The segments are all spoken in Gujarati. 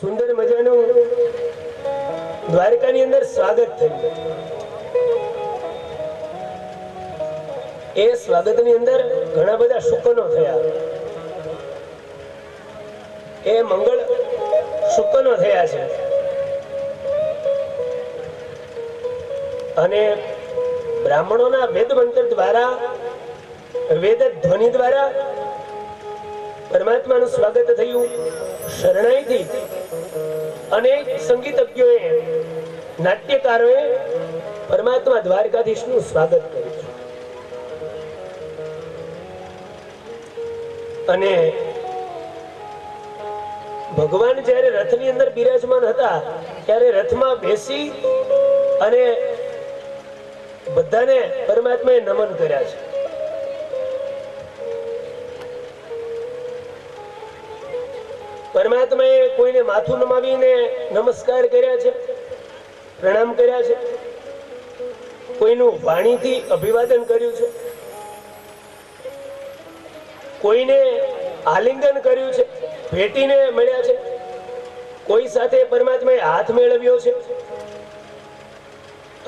સુંદર મજાનું દ્વારકાની અંદર સ્વાગત થયું. એ સ્વાગતની અંદર ઘણા બધા શુકનો થયા. એ મંગળ શુકનો થયા છે. અને બ્રાહ્મણોના વેદ મંત્ર દ્વારા, વેદ ધ્વનિ દ્વારા પરમાત્માનું સ્વાગત થયું. શરણાઈથી અનેક સંગીતજ્ઞોએ, નાટ્યકારોએ પરમાત્મા દ્વારકાધીશનું સ્વાગત કર્યું. અને ભગવાન જયારે રથની અંદર બિરાજમાન હતા ત્યારે રથમાં બેસી અને બધાને પરમાત્માએ નમન કર્યા છે. પરમાત્માએ કોઈને માથું નમાવીને નમસ્કાર કર્યા છે, પ્રણામ કર્યા છે. કોઈનું વાણીથી અભિવાદન કર્યું છે, કોઈને આલિંગન કર્યું છે, ભેટીને મળ્યા છે. કોઈ સાથે પરમાત્માએ હાથ મેળવ્યો છે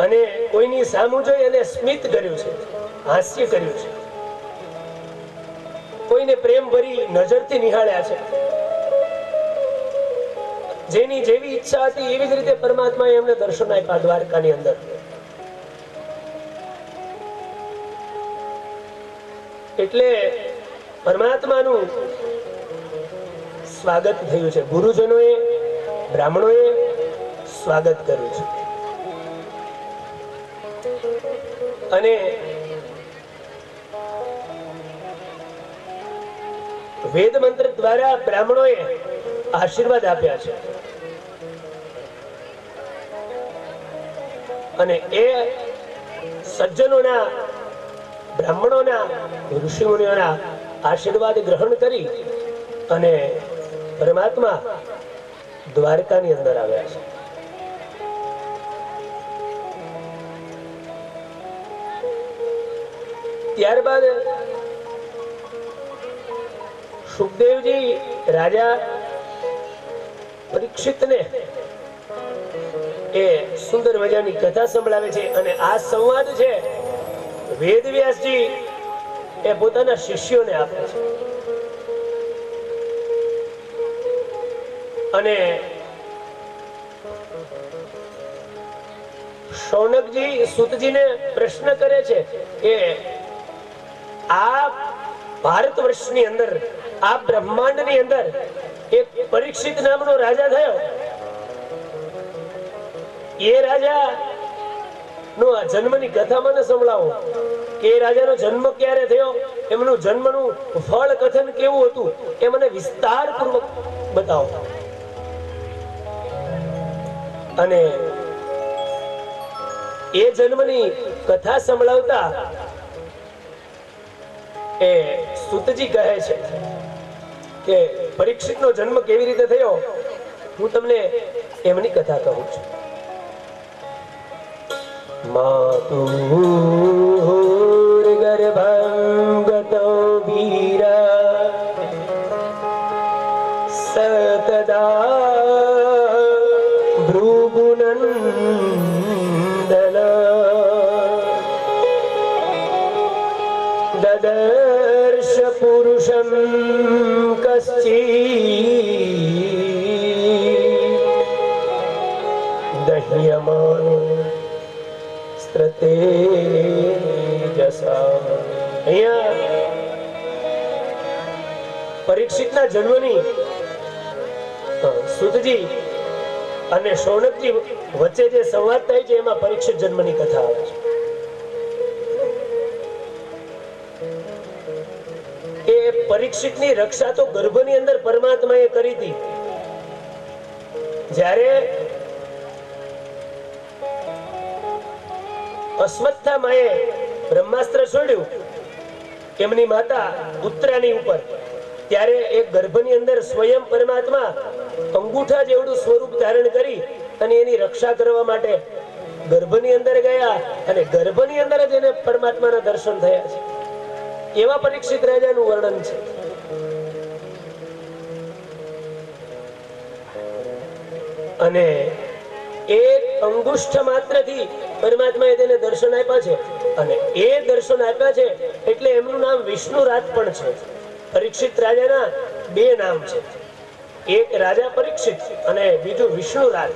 અને કોઈની સામું જોઈ અને સ્મિત કર્યું છે, હાસ્ય કર્યું છે. કોઈને પ્રેમ ભરી નજરથી નિહાળ્યા છે. જેની જેવી ઈચ્છા હતી એવી જ રીતે પરમાત્માએ એમને દર્શન આપ્યા દ્વારકાની અંદર. એટલે પરમાત્માનું સ્વાગત થયું છે. ગુરુજનોએ, બ્રાહ્મણોએ સ્વાગત કર્યું છે. અને વેદ મંત્ર દ્વારા બ્રાહ્મણોએ આશીર્વાદ આપ્યા છે. અને એ સજ્જનોના, બ્રાહ્મણોના, ઋષિમુનિઓના આશીર્વાદ ગ્રહણ કરી અને પરમાત્મા દ્વારકાની અંદર આવ્યા છે. ત્યારબાદ સુખદેવજી રાજા પરીક્ષિતને એ સુંદર મજાની કથા સંભળાવે છે. અને આ સંવાદ છે વેદવ્યાસજી એ પોતાના શિષ્યોને આપે છે. અને શૌનકજી સૂતજીને પ્રશ્ન કરે છે કે આ ભારત વર્ષની અંદર, આ બ્રહ્માંડની અંદર એક પરીક્ષિત નામનો રાજા થયો. એ રાજા નો જન્મની કથા મને સંભળાવો કે એ રાજાનો જન્મ ક્યારે થયો, એમનું જન્મનું ફળ કથન કેવું હતું એ મને વિસ્તારપૂર્વક બતાવો. અને એ જન્મની કથા સંભળાવતા એ સૂતજી કહે છે કે પરીક્ષિતનો જન્મ કેવી રીતે થયો, હું તમને એમની કથા કહું છું. માતુર ગર્ભં ગતો વીરા સતદા ભૃગુનંદન દદર્શ પુરુષમ કશ્ચિત દહ્યમાન પરીક્ષિતના જન્મની સૂતજી અને શૌનકજી વચ્ચે જે સંવાદ થાય છે એમાં પરીક્ષિત જન્મની કથા આવે છે. એ પરીક્ષિતની રક્ષા તો ગર્ભની અંદર પરમાત્માએ કરી હતી. જ્યારે અશ્વત્થામાએ બ્રહ્માસ્ત્ર છોડ્યું એમની માતા ઉત્તરાની ઉપર, ત્યારે એ ગર્ભની અંદર સ્વયં પરમાત્મા અંગૂઠા જેવડું સ્વરૂપ ધારણ કરી અને એની રક્ષા કરવા માટે ગર્ભની અંદર ગયા. અને ગર્ભની અંદર જ એને પરમાત્માના દર્શન થયા છે. એવા પરીક્ષિત રાજાનું વર્ણન છે. અને એક અંગુષ્ઠ માત્રથી પરમાત્માએ તેને દર્શન આપ્યા છે, અને એ દર્શન આપ્યા છે એટલે એમનું નામ વિષ્ણુરાજ પણ છે. પરીક્ષિત રાજાના બે નામ છે, એક રાજા પરીક્ષિત અને બીજું વિષ્ણુરાજ.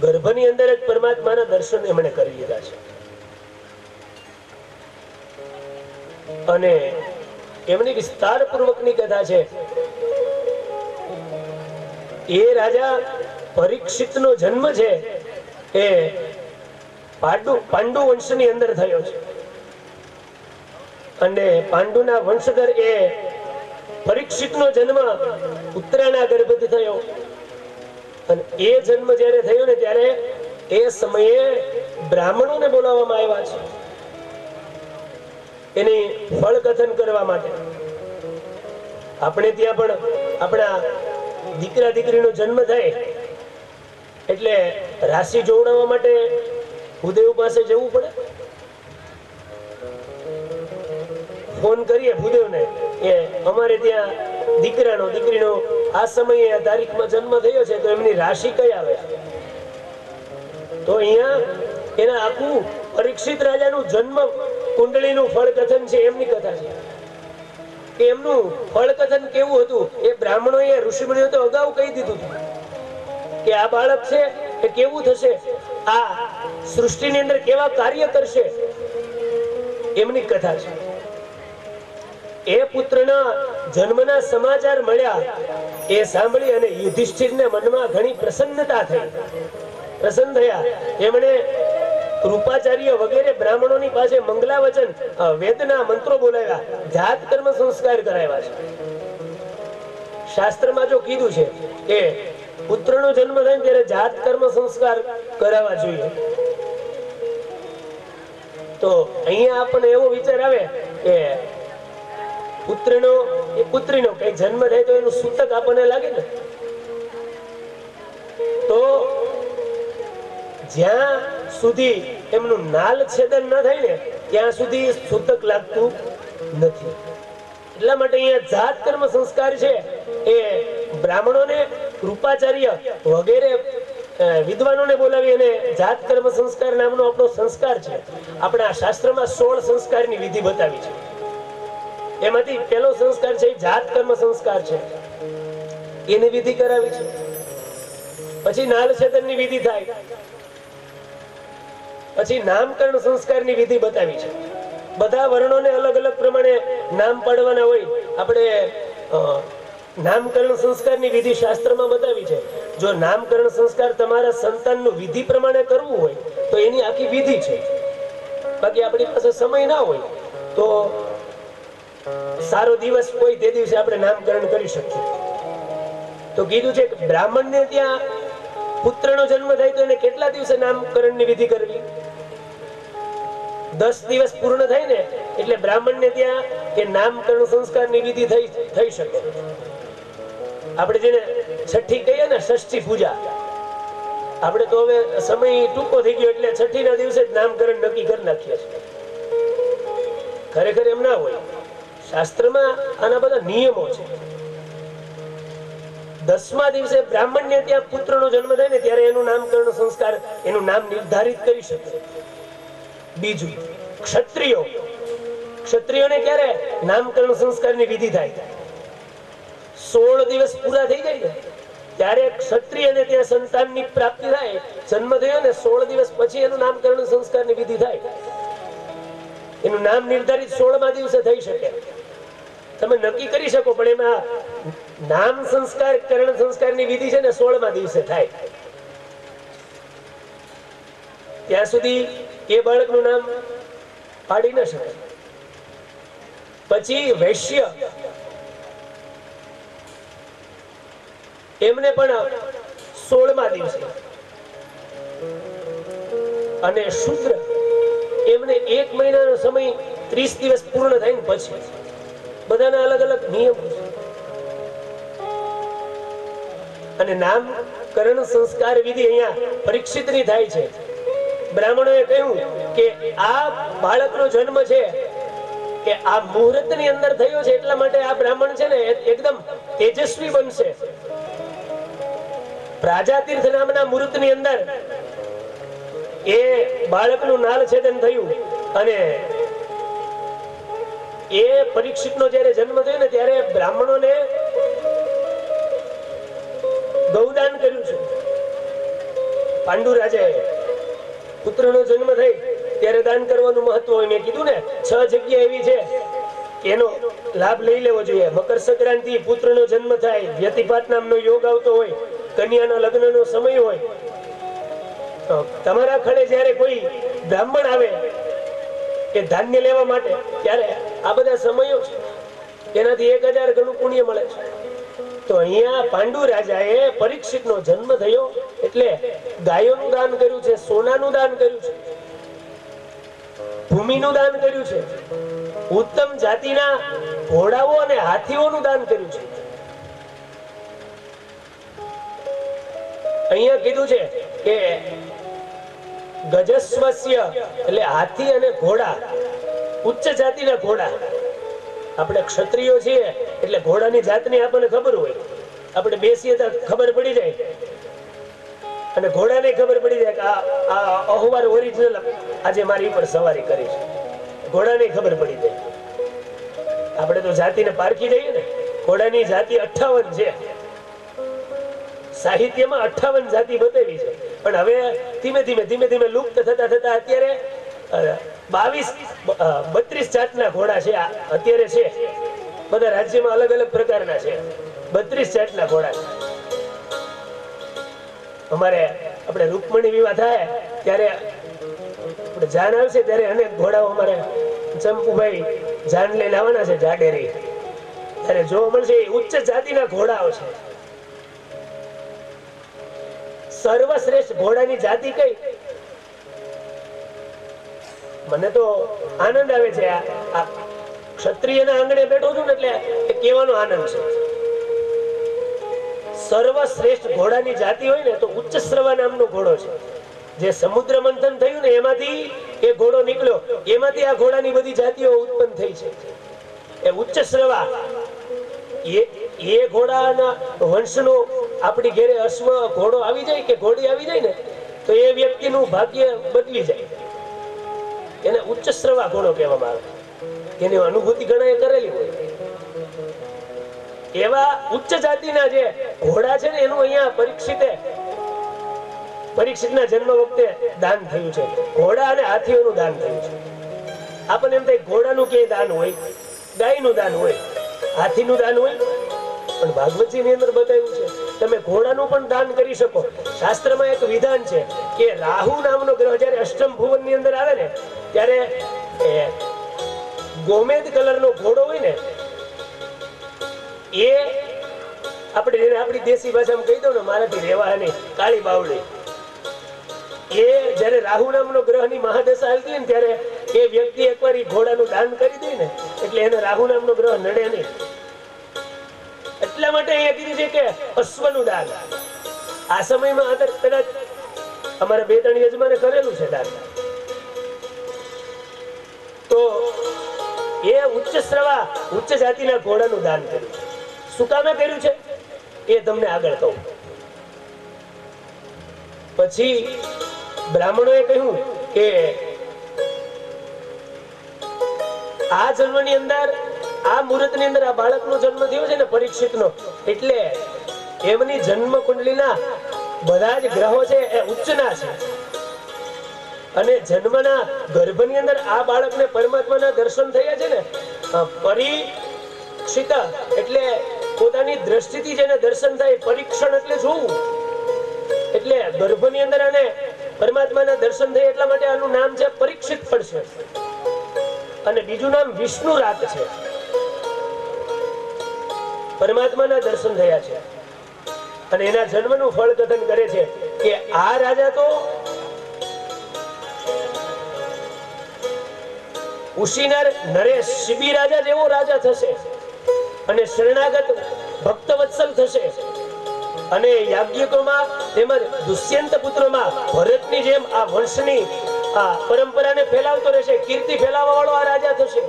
ગર્ભની અંદર જ પરમાત્માના દર્શન એમણે કરી લીધા છે. અને એમની વિસ્તાર પૂર્વકની કથા છે. એ રાજા પરીક્ષિતનો જન્મ છે એ પાંડુ વંશની અંદર થયો છે, અને પાંડુના વંશધર એ પરીક્ષિતનો જન્મ ઉત્તરાના ગર્ભથી થયો. અને એ જન્મ જ્યારે થયો ને ત્યારે એ સમયે બ્રાહ્મણોને બોલાવવામાં આવ્યા છે એની ફળ કથન કરવા માટે. આપણે ત્યાં પણ આપણા દીકરા દીકરીનો જન્મ થાય એટલે રાશિ જોવડાવવા માટે ભૂદેવ પાસે જવું પડે. ફોન કરીએ ભૂદેવને કે અમારે ત્યાં દીકરાનો દીકરીનો આ સમયે આ તારીખમાં જન્મ થયો છે, તો એમની રાશિ કઈ આવે છે? તો અહીંયા એના આખું પરીક્ષિત રાજાનું જન્મ કુંડળીનું ફળ કથન છે, એમની કથા છે. કે એમનું ફળ કથન કેવું હતું એ બ્રાહ્મણોએ ઋષિમુનિઓ તો અગાઉ કહી દીધું હતું કે આ બાળક છે એ કેવું થશે, આ સૃષ્ટિની અંદર કેવા કાર્ય કરશે, એમની કથા છે. એ પુત્રના જન્મના સમાચાર મળ્યા એ સાંભળી અને યુધિષ્ઠિરને મનમાં ઘણી પ્રસન્નતા થઈ, પ્રસન્ન થયા. એમણે કૃપાચાર્ય વગેરે બ્રાહ્મણોની પાસે મંગલાવચન વેદના મંત્રો બોલાવ્યા, જાત કર્મ સંસ્કાર કરાવ્યા છે. શાસ્ત્રમાં જો કીધું છે કે પુત્રનો જન્મ થાય ત્યારે જાત કર્મ સંસ્કાર કરાવવા જોઈએ, તો અહીંયા આપણને એવો વિચાર આવે કે પુત્રનો એ પુત્રીનો કઈ જન્મ થાય તો એનું સૂતક આપણને લાગે ને, તો જ્યાં સુધી એમનું નાલ છેદન ન થાય ને ત્યાં સુધી સૂતક લાગતું નથી. એટલા માટે અહીંયા જાત કર્મ સંસ્કાર છે એ બ્રાહ્મણોને કૃપાચાર્ય વગેરે વિદ્વાનોને બોલાવી અને જાત કર્મ સંસ્કાર નામનો આપણો સંસ્કાર છે. આપણા શાસ્ત્રમાં 16 સંસ્કારની વિધિ બતાવી છે, એમાંથી પહેલો સંસ્કાર છે જાત કર્મ સંસ્કાર છે, એની વિધિ કરાવી છે. પછી નાલ છેદનની વિધિ થાય, પછી નામકરણ સંસ્કારની વિધિ બતાવી છે. બધા વર્ણોને અલગ અલગ પ્રમાણે નામ પાડવાના હોય. આપણે નામકરણ સંસ્કારની વિધિ શાસ્ત્રમાં બતાવી છે. જો નામકરણ સંસ્કાર તમારા સંતાનનું વિધિ પ્રમાણે કરવું હોય તો એની આખી વિધિ છે. બાકી આપણી પાસે સમય ના હોય તો સારો દિવસ કોઈ તે દિવસે આપણે નામકરણ કરી શકીએ. તો કીધું છે કે બ્રાહ્મણને ત્યાં પુત્રનો જન્મ થાય તો એને કેટલા દિવસે નામકરણની વિધિ કરવી? 10 દિવસ પૂર્ણ થાય ને એટલે બ્રાહ્મણને ત્યાં એ નામકરણ સંસ્કારની વિધિ થઈ શકે. આપણે જેને છઠ્ઠી કહીએ ને, ષષ્ઠી પૂજા, આપણે તો હવે સમય ટૂંકો થઈ ગયો એટલે છઠ્ઠી ના દિવસે જ નામકરણ નક્કી કરી નાખીએ છીએ. ખરેખર એમ ના હોય, શાસ્ત્રમાં આના બધા નિયમો છે. 10મા દિવસે બ્રાહ્મણને ત્યાં પુત્રનો જન્મ થાય ને ત્યારે એનું નામકરણ સંસ્કાર, એનું નામ નિર્ધારિત કરી શકે. બીજું, ક્ષત્રિયોને ક્યારે નામકરણ સંસ્કારની વિધિ થાય? 16 દિવસ પૂરા થઈ જાય ને ત્યારે ક્ષત્રિયને ત્યાં સંતાનની પ્રાપ્તિ થાય. જન્મ થયો ને 16 દિવસ પછી એનું નામકરણ સંસ્કારની વિધિ થાય. એનું નામ નિર્ધારિત 16મા દિવસે થઈ શકે. તમે નક્કી કરી શકો, પણ એમાં નામ સંસ્કાર કરણ સંસ્કારની વિધિ છે ને 16મા દિવસે થાય. ત્યાં સુધી એ બાળકનું નામ પાડી ન શકે. પછી વૈશ્ય, એમને પણ 16મા દિવસે, અને શુદ્ર એમને 1 મહિનાનો સમય 30 દિવસ પૂર્ણ થાય ને પછી. બધાના અલગ અલગ નિયમ છે. અને નામકરણ સંસ્કાર વિધિ અહીંયા પરીક્ષિતની થાય છે. બ્રાહ્મણોએ કહ્યું કે આ બાળકનો જન્મ છે કે આ મુહૂર્ત ની અંદર થયો છે એટલા માટે આ બ્રાહ્મણ છે ને એકદમ તેજસ્વી બનશે. પ્રાજાતીર્થ નામના મુહૂર્ત ની અંદર એ બાળકનું નાલ છેદન થયું અને એ પરીક્ષિતનો જ્યારે જન્મ થયો ને ત્યારે બ્રાહ્મણોને ગૌદાન કર્યું છે. પાંડુ રાજાએ પુત્રનો જન્મ થાય ત્યારે દાન કરવાનું મહત્વ હોય. મેં કીધું ને 6 જગ્યા એવી છે એનો લાભ લઈ લેવો જોઈએ. મકર સંક્રાંતિ, પુત્રનો જન્મ થાય, વ્યતિપાત નામનો યોગ આવતો હોય, કન્યાનો લગ્નનો સમય હોય, તમારા ખડે જ્યારે કોઈ બ્રાહ્મણ આવે કે ધાન્ય લેવા માટે, ત્યારે આ બધા સમયો છે, એનાથી 1000 ગણું પુણ્ય મળે છે. તો અહીંયા પાંડુ રાજાએ પરીક્ષિતનો જન્મ થયો એટલે ગાયોનું દાન કર્યું છે, સોનાનું દાન કર્યું છે, ભૂમિનું દાન કર્યું છે, ઉત્તમ જાતિના ઘોડાઓ અને હાથીઓનું દાન કર્યું છે. અહીંયા કીધું છે કે ગજસ્વસ્ય એટલે હાથી અને ઘોડા, ઉચ્ચ જાતિના ઘોડા. આપણે ક્ષત્રિયો છીએ એટલે ઘોડાની જાતની આપણને ખબર હોય, આપણે બેસીએ તો ખબર પડી જાય અને ઘોડાને ખબર પડી જાય કે આ અહવાર ઓરિજિનલ આજે મારી ઉપર સવારી કરી છે, ઘોડાને ખબર પડી જાય. આપણે તો જાતિને પારખી જઈએ ને. ઘોડાની જાતિ 58 છે, સાહિત્યમાં 58 જાતિ બતાવી છે, પણ હવે ધીમે ધીમે લુપ્ત થતા અત્યારે 32 જાતના ઘોડા છે. અત્યારે છે બધા રાજ્યમાં અલગ અલગ પ્રકારના છે. 32 જાતના ઘોડા છે. અમારે આપણે રૂકમણી વિવાહ થાય ત્યારે આપણે જાન આવશે ત્યારે અનેક ઘોડાઓ અમારે ચંપુભાઈ જાન લઈને આવવાના છે જાડેરી, ત્યારે જોવા મળશે ઉચ્ચ જાતિના ઘોડાઓ છે. સર્વશ્રેષ્ઠ ઘોડાની જાતિ કઈ? મને તો આનંદ આવે છે. આ ક્ષત્રિયના આંગણે બેઠો છું ને એટલે એ કહેવાનો આનંદ છે. સર્વશ્રેષ્ઠ ઘોડાની જાતિ હોય ને તો ઉચ્ચ શ્રવા નામનો ઘોડો છે. જે સમુદ્ર મંથન થયું ને એમાંથી એ ઘોડો નીકળ્યો, એમાંથી આ ઘોડાની બધી જાતિઓ ઉત્પન્ન થઈ છે. એ ઉચ્ચ શ્રવા એ ઘોડાના વંશનો આપણી ઘેરે અશ્વ ઘોડો આવી જાય કે ઘોડી આવી જાય ને તો એ વ્યક્તિનું ભાગ્ય બદલી જાય. એને ઉચ્ચ શ્રવા ઘોડો કહેવામાં આવે. એની અનુભૂતિ ઘણા કરેલી હોય. એવા ઉચ્ચ જાતિના જે ઘોડા છે ને એનું અહીંયા પરીક્ષિતના જન્મ વખતે દાન થયું છે. ઘોડા અને હાથીઓનું દાન થયું છે. આપણને એમ થાય ઘોડાનું ક્યાંય દાન હોય, ગાયનું દાન હોય, હાથીનું દાન હોય, પણ ભાગવતજીની અંદર બતાવ્યું છે તમે ઘોડાનું પણ દાન કરી શકો. શાસ્ત્રમાં એક વિધાન છે કે રાહુ નામનો ગ્રહ જ્યારે અષ્ટમ ભુવનની અંદર આવે ને ત્યારે ગોમેદ કલરનો ઘોડો હોય ને એ આપણી દેશી ભાષામાં કહી દો ને, મારાથી રેવા નહીં, કાળી બાવળી. એ જ્યારે રાહુ નામનો ગ્રહની મહાદશા આવતી હોય ને ત્યારે એ વ્યક્તિ એકવાર ઘોડાનું દાન કરી દે ને એટલે એને રાહુ નામનો ગ્રહ નડે નહીં. એટલા માટે અહીંયા કીધું છે કે અશ્વનું દાન. આ સમયમાં કદાચ અમારા 2-3 યજમાને કરેલું છે દાન. તો એ ઉચ્ચ શ્રવા ઉચ્ચ જાતિના ઘોડાનું દાન કર્યું. શું કામે કર્યું છે એ તમને આગળ કહું. પછી બ્રાહ્મણોએ કહ્યું કે આ જન્મની અંદર, આ મુહૂર્તની અંદર આ બાળકનો જન્મ થયો છે ને પરીક્ષિતનો, એટલે એમની જન્મ કુંડલીના બધા જ ગ્રહો છે એ ઉચ્ચના છે. અને જન્મના ગર્ભની અંદર આ બાળકને પરમાત્માના દર્શન થયા છે ને. પરીક્ષિત એટલે પોતાની દ્રષ્ટિથી જેને દર્શન થાય, પરીક્ષણ એટલે જોવું, એટલે ગર્ભની અંદર આને પરમાત્માના દર્શન થાય એટલા માટે આનું નામ છે પરીક્ષિત પડશે. અને બીજું નામ વિષ્ણુ રાત છે. પરમાત્માના દર્શન થયા છે અને એના જન્મનું ફળ કથન કરે છે કે આ રાજા તો ઉશીનાર નરેશ શિબી રાજા જેવો રાજા થશે અને શરણાગત ભક્તવત્સલ થશે અને યાજ્ઞિકોમાં તેમજ દુષ્યંત પુત્રોમાં ભરતની જેમ આ વંશની આ પરંપરાને ફેલાવતો રહેશે. કીર્તિ ફેલાવવા વાળો આ રાજા થશે.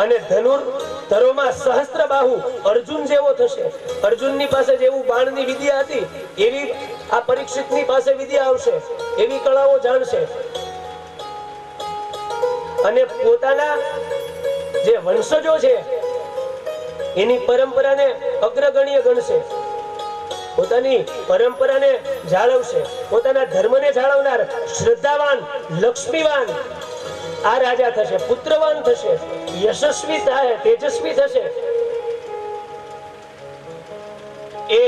અને ધનુર્ધરોમાં સહસ્ત્રબાહુ અર્જુન જેવો થશે. અર્જુનની પાસે જેવું બાણની વિદ્યા હતી એવી આ પરીક્ષિતની પાસે વિદ્યા આવશે, એવી કળાઓ જાણશે. અને પોતાના જે વંશજો છે એની પરંપરાને અગ્રગણ્ય ગણશે, પોતાની પરંપરાને જાળવશે, પોતાના ધર્મને જાળવનાર શ્રદ્ધાવાન લક્ષ્મીવાન આ રાજા થશે, પુત્રવાન થશે, યશસ્વી થાય, તેજસ્વી થશે. એ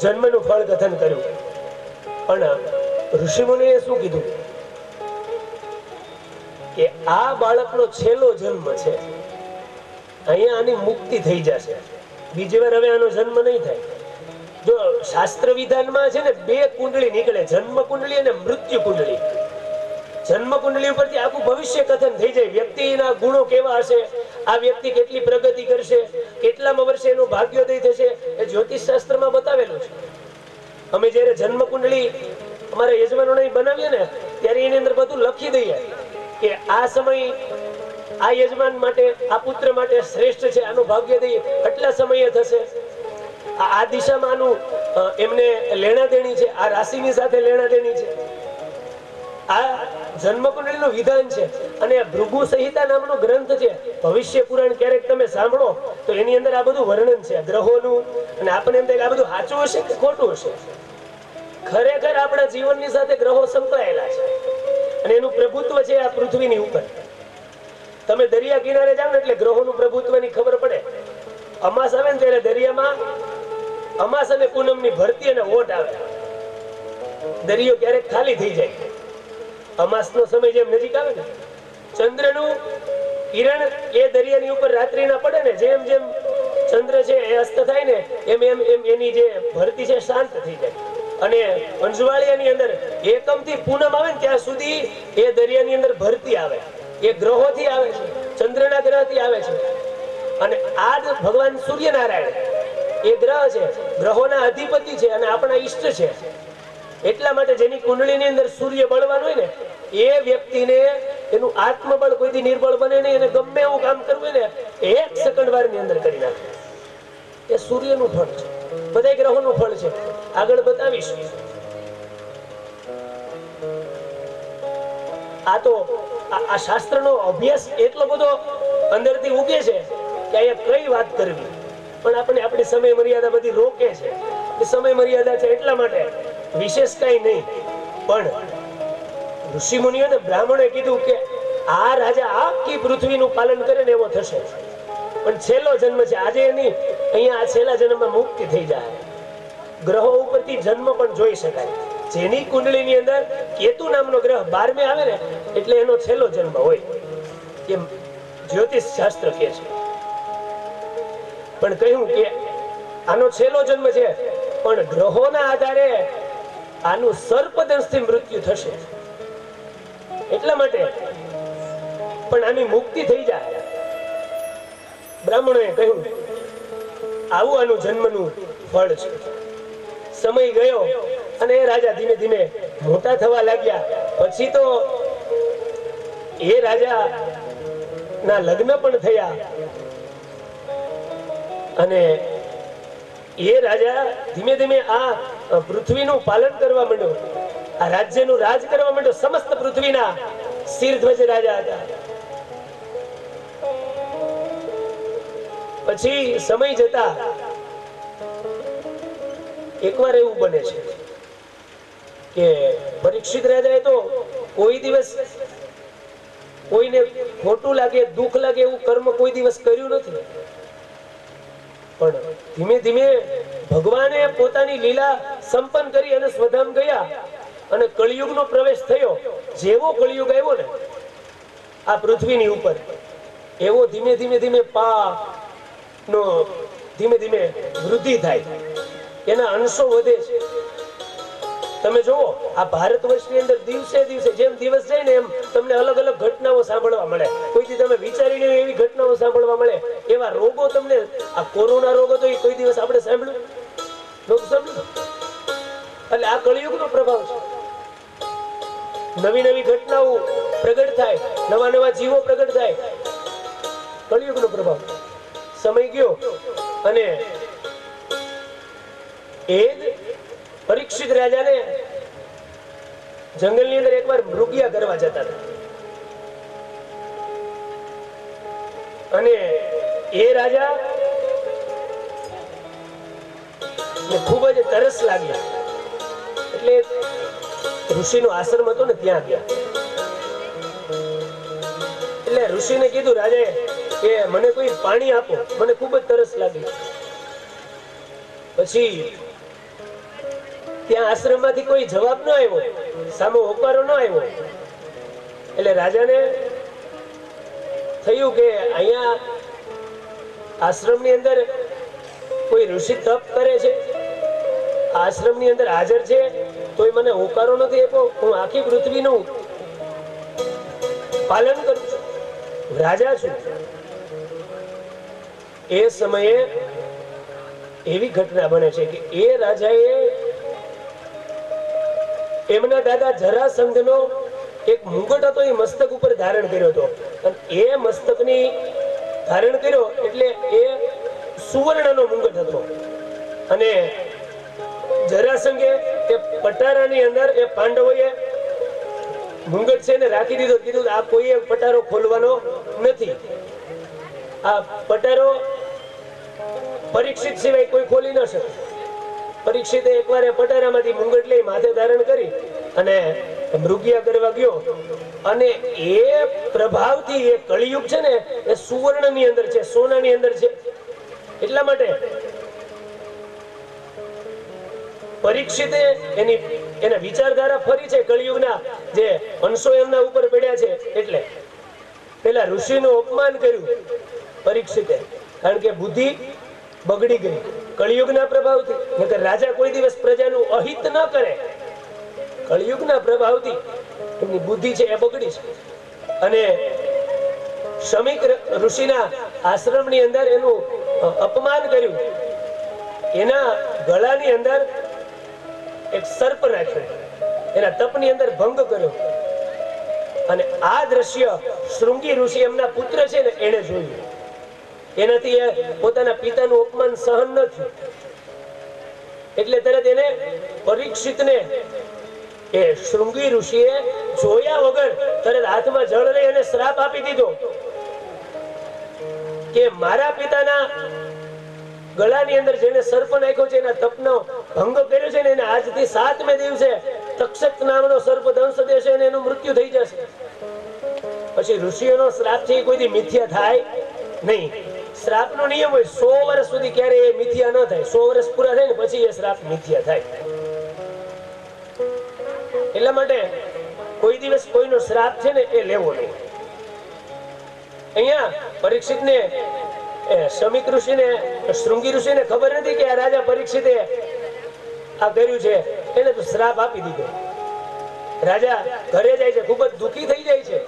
જન્મનું ફળ કથન કર્યું. પણ ઋષિમુનિએ શું કીધું કે આ બાળકનો છેલ્લો જન્મ છે, અહીંયા આની મુક્તિ થઈ જશે, બીજી વાર હવે આનો જન્મ નહીં થાય. જો શાસ્ત્ર વિધાનમાં છે ને બે કુંડળી નીકળે, જન્મ કુંડળી અને મૃત્યુ કુંડળી. જન્મ કુંડળી ઉપરથી આખું ભવિષ્ય કથન થઈ જાય, વ્યક્તિના ગુણો કેવા હશે, આ વ્યક્તિ કેટલી પ્રગતિ કરશે, કેટલામાં વર્ષે એનું ભાગ્યોદય થશે, એ જ્યોતિષ શાસ્ત્રમાં બતાવેલું છે. અમે જયારે જન્મ કુંડળી અમારા યજમાનોને બનાવીએ ને ત્યારે એની અંદર બધું લખી દઈએ કે આ સમય આ યજમાન માટે, આ પુત્ર માટે શ્રેષ્ઠ છે, આનું ભાગ્યોદય આટલા સમયે થશે, આ દિશામાં આનું એમને લેણા દેણી છે, આ રાશિની સાથે લેણા દેણી છે. આ જન્મ કુંડળીનું વિધાન છે. અને ભૃગુ સંહિતા નામનો ગ્રંથ છે, ભવિષ્ય પુરાણ ક્યારેક તમે સાંભળો તો એની અંદર આ બધું વર્ણન છે ગ્રહોનું. અને આપણને એમ થાય કે આ બધું સાચું હશે કે ખોટું હશે. ખરેખર આપણા જીવનની સાથે ગ્રહો સંકળાયેલા છે અને એનું પ્રભુત્વ છે આ પૃથ્વીની ઉપર. તમે દરિયા કિનારે જાઓ ને એટલે ગ્રહોનું પ્રભુત્વની ખબર પડે. અમાસ આવે ને ત્યારે દરિયામાં અમાસ અને પૂનમની ભરતી અને ઓટ આવે, દરિયો ક્યારેક ખાલી થઈ જાય. અમાસનો સમય જેમ નજીક આવે ને, ચંદ્રનું કિરણ એ દરિયાની ઉપર રાત્રિના પડે ને, જેમ જેમ ચંદ્ર છે એ અસ્ત થાય ને એમ એમ એમ એની જે ભરતી છે શાંત થઈ જાય. અને અંજવાળિયાની અંદર એકમથી પૂનમ આવે ને ત્યાં સુધી એ દરિયાની અંદર ભરતી આવે, એ ગ્રહોથી આવે છે, ચંદ્રના ગ્રહથી આવે છે. અને આ જ ભગવાન સૂર્યનારાયણ એ ગ્રહ છે, ગ્રહોના અધિપતિ છે અને આપણા ઈષ્ટ છે. એટલા માટે જેની કુંડળીની અંદર સૂર્ય બળવાન હોય ને એ વ્યક્તિને એનું આત્મબળ કોઈથી નિર્બળ બને નહીં, અને ગમે એવું કામ કરવું હોય ને 1 સેકન્ડ વારની અંદર કરી નાખે. એ સૂર્યનું ફળ છે, બધા ગ્રહોનું ફળ છે. આગળ બતાવીશ. આ તો આ શાસ્ત્રનો અભ્યાસ એટલો બધો અંદરથી ઉગે છે કે અહીંયા કઈ વાત કરવી, પણ આપણે આપણી સમય મર્યાદા બધી રોકે છે. સમય મર્યાદા છે એટલા માટે વિશેષ કઈ નહીં. પણ ઋષિ મુનિઓ ને બ્રાહ્મણોએ કીધું કે આ રાજા આખી પૃથ્વીનું પાલન કરે ને એવો થશે, પણ છેલ્લો જન્મ છે. આજે એની અહીંયા આ છેલ્લા જન્મમાં મુક્તિ થઈ જાય. ગ્રહો ઉપરથી જન્મ પણ જોઈ શકાય. જેની કુંડળીની અંદર કેતુ નામનો ગ્રહ 12મે આવે ને એટલે એનો છેલ્લો જન્મ હોય, એમ જ્યોતિષ શાસ્ત્ર કહે છે. પણ કહ્યું કે આનો છેલ્લો જન્મ છે, પણ ગ્રહોના આધારે આનું સર્પદંશથી મૃત્યુ થશે. એટલા માટે પણ આની મુક્તિ થઈ જાય. બ્રાહ્મણોએ કહ્યું આવું આનું જન્મનું ફળ છે. સમય ગયો અને એ રાજા ધીમે ધીમે મોટા થવા લાગ્યા. પછી તો એ રાજા ના લગ્ન પણ થયા અને એ રાજા ધીમે ધીમે આ પૃથ્વીનું પાલન કરવા માંડ્યો, આ રાજ્યનું રાજ કરવા માંડ્યો. સમસ્ત પૃથ્વીના શિરધ્વજ રાજા હતા. પછી સમય જતા એકવાર એવું બને છે કે પરીક્ષિત રાજાએ તો કોઈ દિવસ કોઈને ખોટું લાગે, દુઃખ લાગે એવું કર્મ કોઈ દિવસ કર્યું નથી. પણ ધીમે ધીમે ભગવાને પોતાની લીલા સંપન્ન કરી અને સ્વધામ ગયા અને કળિયુગનો પ્રવેશ થયો. જેવો કળિયુગ આવ્યો ને આ પૃથ્વીની ઉપર, એવો ધીમે ધીમે ધીમે પાપનો ધીમે ધીમે વૃદ્ધિ થાય, એના અંશો વધે છે. તમે જુઓ આ ભારત વર્ષની અંદર દિવસે દિવસે જેમ દિવસ જાય ને એમ તમને અલગ અલગ ઘટનાઓ સાંભળવા મળે. કોઈથી તમે વિચારીને એવી ઘટનાઓ સાંભળવા મળે. એવા રોગો તમને, આ કોરોના રોગો તો કોઈ દિવસ આપણે સાંભળ્યું નહોતું સાંભળ્યું. એટલે આ કળિયુગનો પ્રભાવ છે. નવી નવી ઘટનાઓ પ્રગટ થાય, નવા નવા જીવો પ્રગટ થાય. કળિયુગનો પ્રભાવ. સમય ગયો અને એ પરીક્ષિત રાજાને જંગલની અંદર એકવાર મૃગયા કરવા જતા હતા અને એ રાજા ખૂબ જ તરસ લાગી એટલે ઋષિનો આશ્રમ હતો ને ત્યાં ગયા. એટલે ઋષિને કીધું રાજાએ કે મને કોઈ પાણી આપો, મને ખૂબ જ તરસ લાગી. પછી ત્યાં આશ્રમમાંથી કોઈ જવાબ ન આવ્યો, સામો હોકારો ન આવ્યો. એટલે રાજાને થયું કે અહીંયા આશ્રમની અંદર કોઈ ઋષિ તપ કરે છે, આશ્રમની અંદર હાજર છે, તોય મને હોકારો નથી આપ્યો. હું આખી પૃથ્વીનું પાલન કરું છું, રાજા છું. એ સમયે એવી ઘટના બને છે કે એ રાજાએ એમના દાદા જરાસંઘનો એક મુગટ હતો, એ મસ્તક ઉપર ધારણ કર્યો હતો. અને એ મસ્તકની ધારણ કર્યો એટલે એ સુવર્ણનો મુગટ હતો. અને જરાસંઘે એ પટારાની અંદર એ પાંડવોએ મુગટ છે ને રાખી દીધો. કીધું આ કોઈએ પટારો ખોલવાનો નથી, આ પટારો પરીક્ષિત સિવાય કોઈ ખોલી ન શકે. પરીક્ષિતે એકવાર એ પટારામાંથી મુગટ લઈ માથે ધારણ કરી અને મૃગયા કરવા ગયો. અને એ પ્રભાવથી એ કળિયુગ છે ને એ સુવર્ણની અંદર છે, સોનાની અંદર છે. એટલા માટે પરીક્ષિતે એના વિચારધારા ફરી છે. કળિયુગના જે અંશો એમના ઉપર પડ્યા છે એટલે પેલા ઋષિનું અપમાન કર્યું પરીક્ષિતે, કારણ કે બુદ્ધિ બગડી ગઈ કળિયુગના પ્રભાવથી. નકર રાજા કોઈ દિવસ પ્રજાનું અહિત ન કરે. કળિયુગના પ્રભાવથી એમની બુદ્ધિ છે એ બગડી છે. અને શમીક ઋષિના આશ્રમની અંદર એનું અપમાન કર્યું. એના ગળાની અંદર એક સર્પ નાખ્યો, એના તપની અંદર ભંગ કર્યો. અને આ દ્રશ્ય શૃંગી ઋષિ એમના પુત્ર છે ને એને જોયું. એનાથી પોતાના પિતાનું અપમાન સહન ન થયું એટલે તરત એને પરીક્ષિતને એ શૃંગી ઋષિએ જોયા વગર તરત હાથમાં જળ લઈ અને શ્રાપ આપી દીધો કે મારા પિતાના ગળાની અંદર જેને સર્પ નાખ્યો છે, એના તપનો ભંગ કર્યો છે ને એને આજથી 7મે દિવસે તક્ષક નામનો સર્પ દંશ દેશે અને એનું મૃત્યુ થઈ જશે. પછી ઋષિઓનો શ્રાપ છે એ કોઈથી મિથ્યા થાય નહીં. શ્રાપનો નિયમ હોય 100 વર્ષ સુધી ક્યારે એ મિથ્યા ન થાય. 100 વર્ષ પૂરા થાય ને પછી એ શ્રાપ મિથ્યા થાય. એટલા માટે કોઈ દિવસ કોઈનો શ્રાપ છે ને એ લેવો નહીં. અહીંયા પરીક્ષિતને શમીક ઋષિને શૃંગી ઋષિને ખબર નથી કે આ રાજા પરીક્ષિતે આ કર્યું છે. એને તો શ્રાપ આપી દીધો. રાજા ઘરે જાય છે, ખૂબ જ દુઃખી થઈ જાય છે.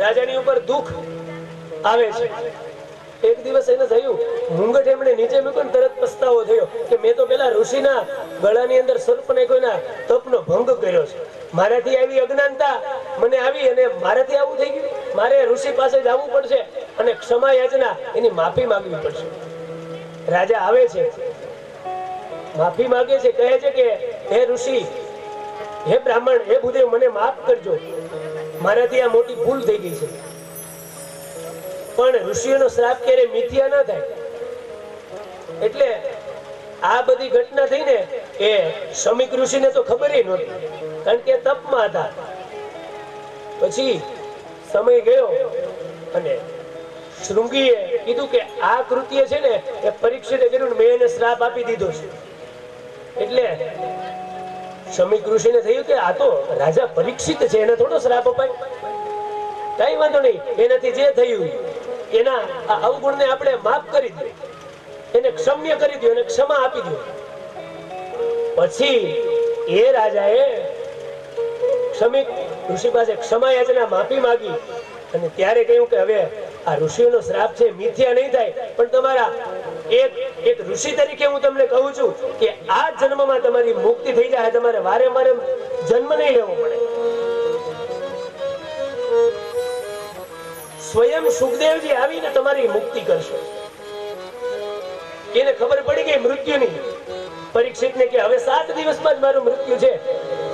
રાજાની ઉપર દુઃખ આવે છે. એક દિવસ એને થયું, મુંગટ એમણે નીચે મૂક્યો ને તરત પસ્તાવો થયો કે મેં તો પેલા ઋષિના ગળાની અંદર સર્પ નાખ્યોના તપનો ભંગ કર્યો છે. મારાથી આવી અજ્ઞાનતા મને આવી અને મારાથી આવું થઈ ગયું. મારે ઋષિ પાસે જવું પડશે અને ક્ષમા યાચના એની માફી માંગવી પડશે. રાજા આવે છે, માફી માંગે છે, કહે છે કે હે ઋષિ, હે બ્રાહ્મણ, હે ભૂદેવ, મને માફ કરજો, મારાથી આ મોટી ભૂલ થઈ ગઈ છે. પણ ઋષિઓનો શ્રાપ ક્યારે મિથ્યા ન થાય. એટલે આ બધી ઘટના થઈને એ શમીક ઋષિને તો ખબર નહોતી, કારણ કે તપમાં હતા. પછી સમય ગયો અને શૃંગીએ કીધું કે આ કૃત્ય છે ને એ પરીક્ષિતે કર્યું, મેં એને શ્રાપ આપી દીધો છે. એટલે શમીક ઋષિને થયું કે આ તો રાજા પરીક્ષિત છે, એને થોડો શ્રાપ અપાય. કઈ વાંધો નહીં, એનાથી જે થયું એના આ અવગુણને આપણે માફ કરી દઈએ, એને ક્ષમ્ય કરી દો, એને ક્ષમા આપી દો. પછી એ રાજાએ શમીક ઋષિ પાસે ક્ષમા યાચના માફી માંગી અને ત્યારે કહ્યું કે હવે આ ઋષિઓનો શ્રાપ છે મિથ્યા નહીં થાય, પણ તમારા એક ઋષિ તરીકે હું તમને કહું છું કે આ જન્મમાં તમારી મુક્તિ થઈ જાય, તમારે વારે વારે જન્મ નહીં લેવો પડે. સ્વયં સુખદેવજી આવીને તમારી મુક્તિ કરશે. એને ખબર પડી ગઈ મૃત્યુની. પરીક્ષિતને કે હવે 7 દિવસમાં જ મારું મૃત્યુ છે.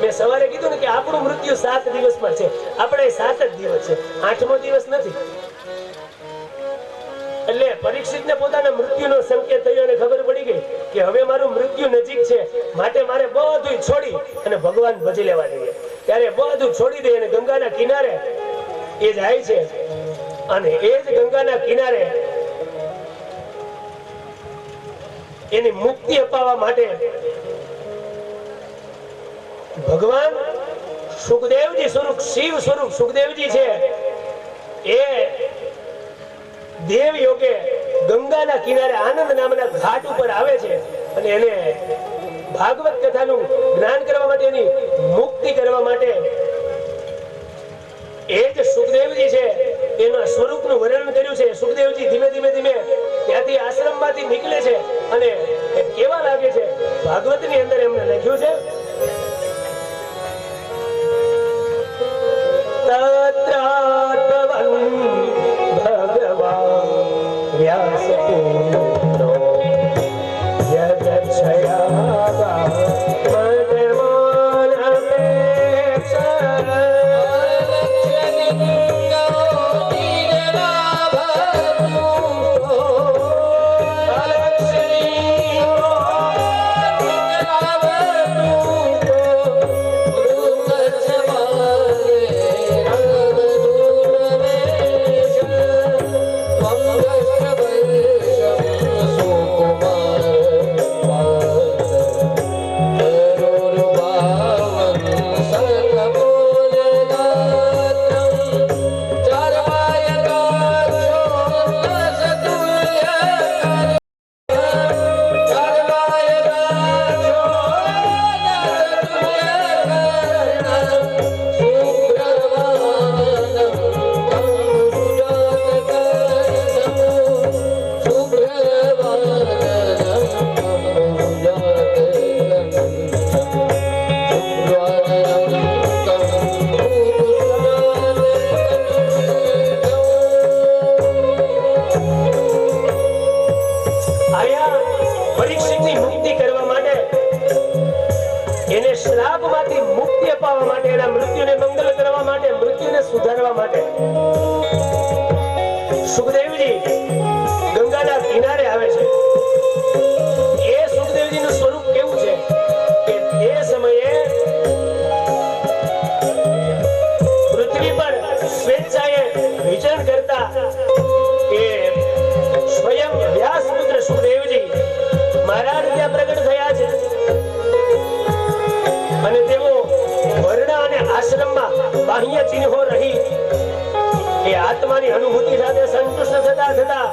મેં સવારે કીધું ને કે આપણું મૃત્યુ 7 દિવસમાં છે. આપણે 7 જ દિવસ છે, 8મો દિવસ નથી. એટલે પરીક્ષિતને પોતાના મૃત્યુનો સંકેત થયો અને ખબર પડી ગઈ કે હવે મારું મૃત્યુ નજીક છે, માટે મારે બધું છોડી અને ભગવાન ભજી લેવા જોઈએ. ત્યારે બધું છોડી દે અને ગંગાના કિનારે એ જાય છે. અને એ જ ગંગાના કિનારે એની મુક્તિ અપાવવા માટે ભગવાન સુખદેવજી સ્વરૂપ, શિવ સ્વરૂપ સુખદેવજી છે, એ દેવ યોગે ગંગાના કિનારે આનંદ નામના ઘાટ ઉપર આવે છે અને એને ભાગવત કથાનું જ્ઞાન કરવા માટે, એની મુક્તિ કરવા માટે એ જ સુખદેવજી છે એના સ્વરૂપનું વર્ણન કર્યું છે. સુખદેવજી ધીમે ધીમે ધીમે ત્યાંથી આશ્રમમાંથી નીકળે છે અને કેવા લાગે છે ભાગવતની અંદર એમને લખ્યું છે, ભગવાન વ્યાસપુત્રો યજ્ઞયા સુધારવા માટે સુખદેવજી ગંગાના કિનારે આવે છે. એ સુખદેવજીનું સ્વરૂપ કેવું છે કે એ સમયે પૃથ્વી પર સ્વેચ્છાએ વિચરણ કરતા એ સ્વયં વ્યાસપુત્ર સુખદેવજી મહારાજ ત્યાં પ્રગટ થયા છે અને તેઓ વર્ણ અને આશ્રમમાં બાહ્ય ચિહ્નો રહી એ આત્માની અનુભૂતિ સાથે સંતુષ્ટ થતા થતા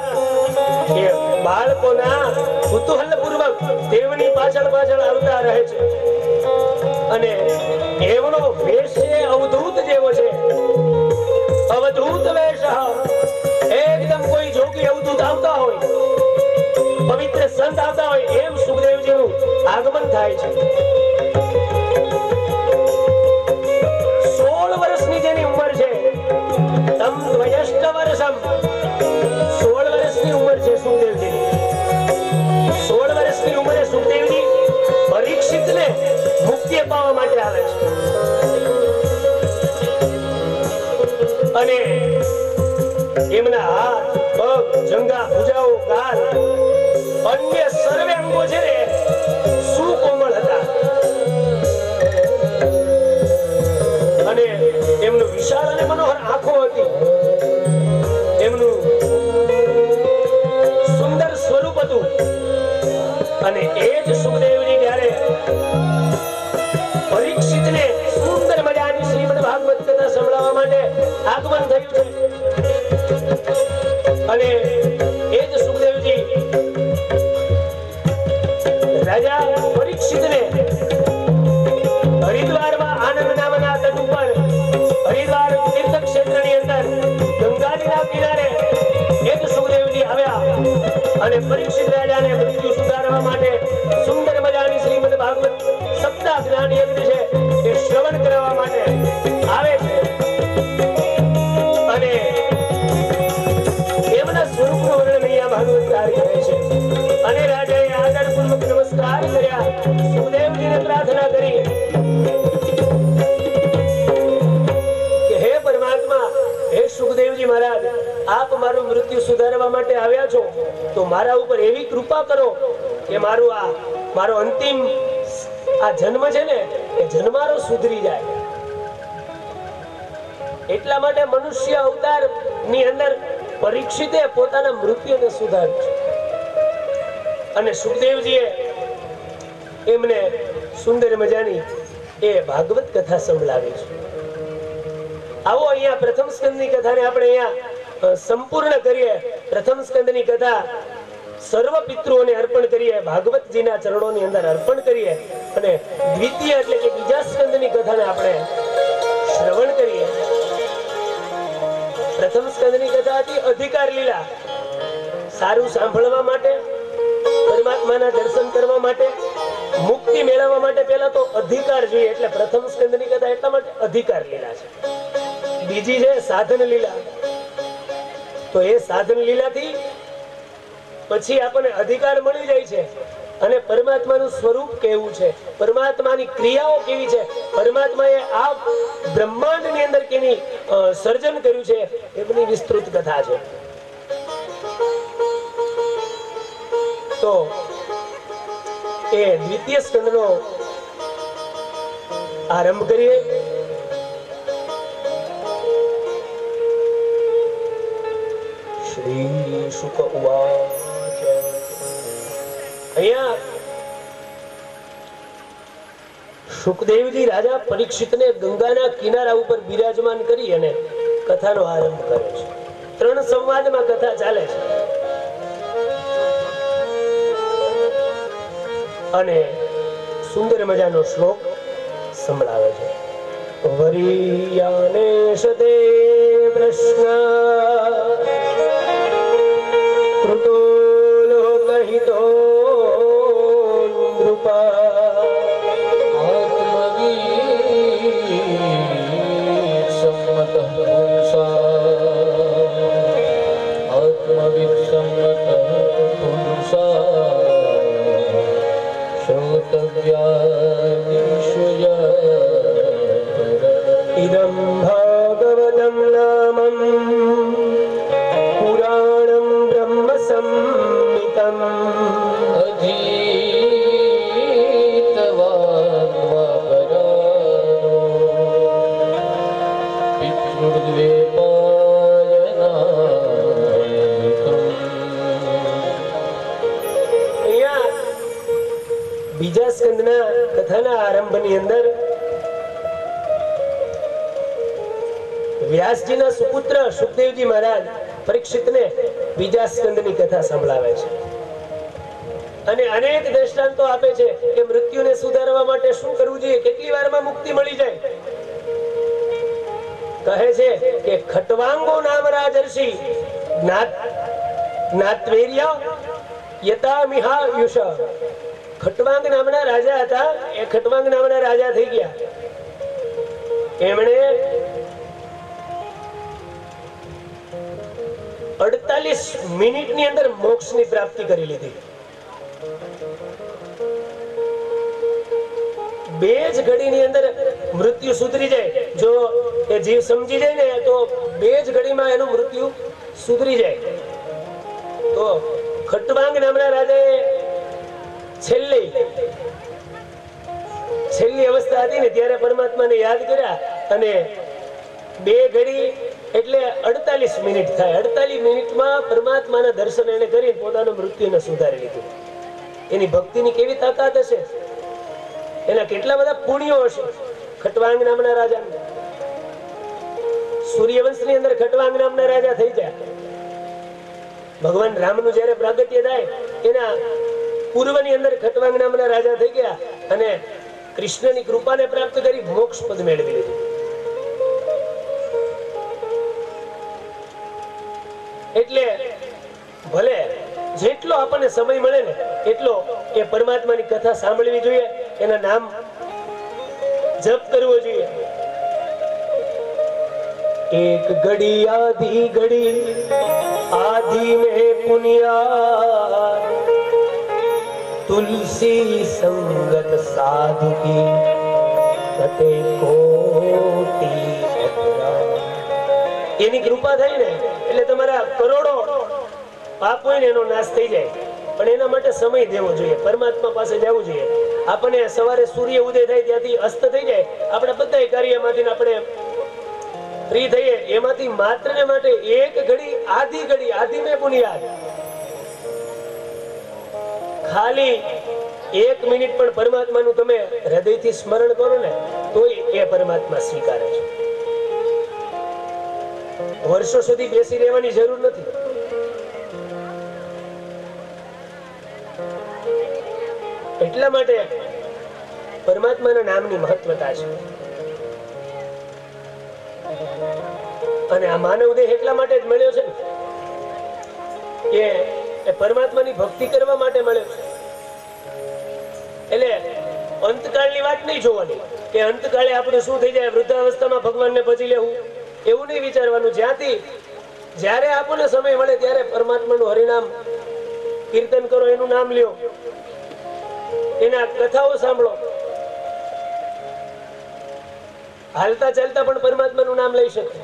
એ બાળકોના કુતૂહલ પૂર્વક દેવની પાછળ પાછળ આવતા રહે છે. અને એમનો વેશ છે અવધૂત જેવો છે, અવધૂત વેશ. એકદમ કોઈ જોગી અવધૂત આવતા હોય, પવિત્ર સંત આવતા હોય એમ સુખદેવજીનું આગમન થાય છે. 16 વર્ષની જેની ઉંમર છે, તમ વયસ્ક વર્ષમ, 16 વર્ષની ઉંમર છે સુખદેવજીની. 16 વર્ષની ઉંમરે સુખદેવજી પરીક્ષિતને મુક્તિ અપાવવા માટે આવે છે અને એમના હાથ, પગ, જંઘા, ભુજાઓ, ગાલ, અન્ય સર્વે અંગો છે ને સુકોમળ હતા અને એમનું વિશાળ અને મનોહર આંખો હતી. એમનું સુંદર સ્વરૂપ હતું અને એ જ સુખદેવજી જ્યારે પરીક્ષિતને સુંદર મજાની શ્રીમદ ભાગવત કથા સંભળાવવા માટે આગમન થયું છે અને એ જ સુખદેવજી રાજા પરીક્ષિતને હરિદ્વારમાં આનંદ નામના તટ ઉપર, હરિદ્વાર તીર્થ ક્ષેત્રની અંદર ગંગાજીના કિનારે એ જ સુખદેવજી આવ્યા અને પરીક્ષિત રાજાને મૃત્યુ સુધારવા માટે સુંદર મજાની શ્રીમદ ભાગવત સપ્તાહ જ્ઞાન યજ્ઞ છે એ શ્રવણ કરવા માટે આવે છે અને તો મારા ઉપર એવી કૃપા કરો કે મારો અંતિમ આ જન્મ છે ને એ જન્મારો સુધરી જાય. એટલા માટે મનુષ્ય અવતાર ની અંદર પરીક્ષિતે પોતાના મૃત્યુને સુધાર્યું અને સુખદેવજીએ એમને સુંદર મજાની એ ભાગવત કથા સંભળાવી છે. આવો અહીંયા પ્રથમ સ્કંદની કથાને આપણે અહીંયા સંપૂર્ણ કરીએ. પ્રથમ સ્કંદની કથા સર્વ પિતૃઓને અર્પણ કરીએ, ભાગવતજીના ચરણોની અંદર અર્પણ કરીએ અને દ્વિતીય એટલે કે બીજા સ્કંદની કથાને આપણે શ્રવણ કરીએ. પ્રથમ સ્કંદની કથા હતી અધિકાર લીલા. સારું સાંભળવા માટે, પરમાત્માના દર્શન કરવા માટે, મુક્તિ મેળવવા માટે પહેલા તો અધિકાર જોઈએ. એટલે પ્રથમ સ્કંદની કથા એટલા માટે અધિકાર લીલા છે. બીજી છે સાધન લીલા. તો એ સાધન લીલાથી પછી આપણને અધિકાર મળી જાય છે અને પરમાત્માનું સ્વરૂપ કેવું છે, પરમાત્માની ક્રિયાઓ કેવી છે, પરમાત્માએ આ બ્રહ્માંડની અંદર કેની સર્જન કર્યું છે એ બધી વિસ્તૃત કથા છે. તો એ દ્વિતીય સ્કંદનો આરંભ કરીએ. શ્રી શુક ઉવાચ. અહીંયા સુખદેવજી રાજા પરીક્ષિતને ગંગાના કિનારા ઉપર બિરાજમાન કરી અને કથાનો આરંભ કરે છે. 3 સંવાદમાં કથા ચાલે છે અને સુંદર મજાનો શ્લોક સંભળાવે છે. વરિયાનેશ તે પ્રશ્ન કૃતો લોકહિતો નૃપા આત્મવીર સંમત પુંસા ઇદં ભાગવતં નામં પુરાણં બ્રહ્મ સંહિતં બીજા સ્કંદના કથાના આરંભની અંદર વ્યાસજીના સુપુત્ર સુખદેવજી મહારાજ પરીક્ષિતને બીજા સ્કંદની કથા સંભળાવે છે અને અનેક દ્રષ્ટાંતો આપે છે કે મૃત્યુને સુધારવા માટે શું કરવું જોઈએ, કેટલી વારમાં મુક્તિ મળી જાય. કહે છે કે ખટવાંગો નામ રાજર્ષિ જ્ઞાત્વેર્ય યતા મિહાયુષ. ખટવાંગ નામના રાજા હતા. એ ખટવાંગ નામના રાજા થઈ ગયા. એમણે 48 મિનિટની અંદર મોક્ષની પ્રાપ્તિ કરી લીધી. 2 જ ઘડીની અંદર મૃત્યુ સુધરી જાય. જો એ જીવ સમજી જાય ને તો 2 જ ઘડીમાં એનું મૃત્યુ સુધરી જાય. તો ખટવાંગ નામના રાજાએ છેલ્લી અવસ્થા હતી ને ત્યારે પરમાત્માને યાદ કર્યા અને 2 ઘડી એટલે 48 મિનિટ થાય. 48 મિનિટમાં પરમાત્માના દર્શન એને કરીને પોતાનું મૃત્યુને સુધારી લીધું. એની ભક્તિની કેવી તાકાત હશે, એના કેટલા બધા પુણ્યો હશે. ખટવાંગ નામના રાજા, સૂર્યવંશની અંદર ખટવાંગ નામના રાજા થઈ ગયા. ભગવાન રામનું જયારે પ્રાગટ્ય થાય એના પૂર્વની અંદર ખટવાંગ નામના રાજા થઈ ગયા અને કૃષ્ણની કૃપાને પ્રાપ્ત કરી મોક્ષ પદ મેળવી લીધું. એટલે ભલે જેટલો આપણને સમય મળે ને એટલો એ પરમાત્માની કથા સાંભળવી જોઈએ, એના નામ જપ કરવો જોઈએ. એક ઘડી આધી ઘડી આધી में पुनिया तुलसी संगत साधु की कटे कोटि अपराध. એની કૃપા થઈ ને એટલે તમારા કરોડો પાપ હોય ને એનો નાશ થઈ જાય, પણ એના માટે સમય દેવો જોઈએ, પરમાત્મા પાસે જવું જોઈએ. આપણને સવારે સૂર્ય ઉદય થાય ત્યાંથી અસ્ત થઈ જાય, આપણે બધા કાર્યમાંથી આપણે ફ્રી થઈએ, એમાંથી માત્ર ને માટે એક ઘડી આધી મેં બુનિયાદ, ખાલી 1 મિનિટ પણ પરમાત્માનું તમે હૃદયથી સ્મરણ કરો ને તોય એ પરમાત્મા સ્વીકારે છે. વર્ષો સુધી બેસી રહેવાની જરૂર નથી. એટલા માટે પરમાત્માના નામની મહત્વતા છે. અને આ માનવ દેહ એટલા માટે જ મળ્યો છે ને કે એ પરમાત્માની ભક્તિ કરવા માટે મળ્યો છે. એટલે અંતકાળની વાત નહીં જોવાની કે અંતકાળે આપણે શું થઈ જાય, વૃદ્ધાવસ્થામાં ભગવાનને ભજી લેવું, એવું નહીં વિચારવાનું. જ્યારે આપણને સમય મળે ત્યારે પરમાત્માનું હરિનામ કીર્તન કરો, એનું નામ લ્યો, એના કથાઓ સાંભળો. હાલતા ચાલતા પણ પરમાત્માનું નામ લઈ શકે.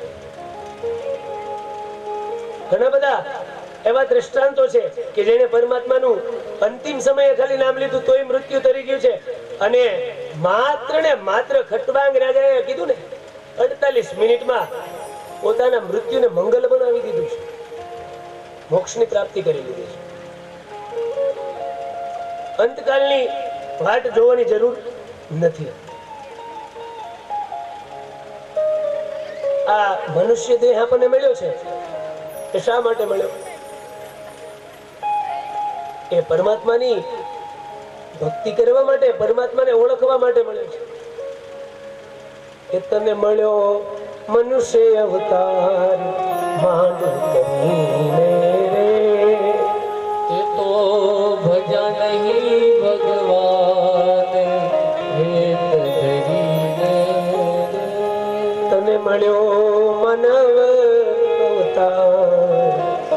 ઘણા બધા એવા દ્રષ્ટાંતો છે કે જેને પરમાત્માનું અંતિમ સમયે ખાલી નામ લીધું તોય મૃત્યુ તરી ગયું છે. અને માત્ર ને માત્ર ખટવાંગ રાજાએ કીધું ને 48 મિનિટમાં પોતાના મૃત્યુને મંગલ બનાવી દીધું છે, મોક્ષની પ્રાપ્તિ કરી લીધી છે. અંતકાળની વાટ જોવાની જરૂર નથી. આ મનુષ્ય દેહ આપણને મળ્યો છે એ શા માટે મળ્યો? એ પરમાત્માની ભક્તિ કરવા માટે, પરમાત્માને ઓળખવા માટે મળ્યો છે. એ તને મળ્યો મનુષ્ય અવતાર માંડ કરીને રે, તે તો ભજા નહીં ભગવાન હેત ધરીને. તને મળ્યો માનવ અવતાર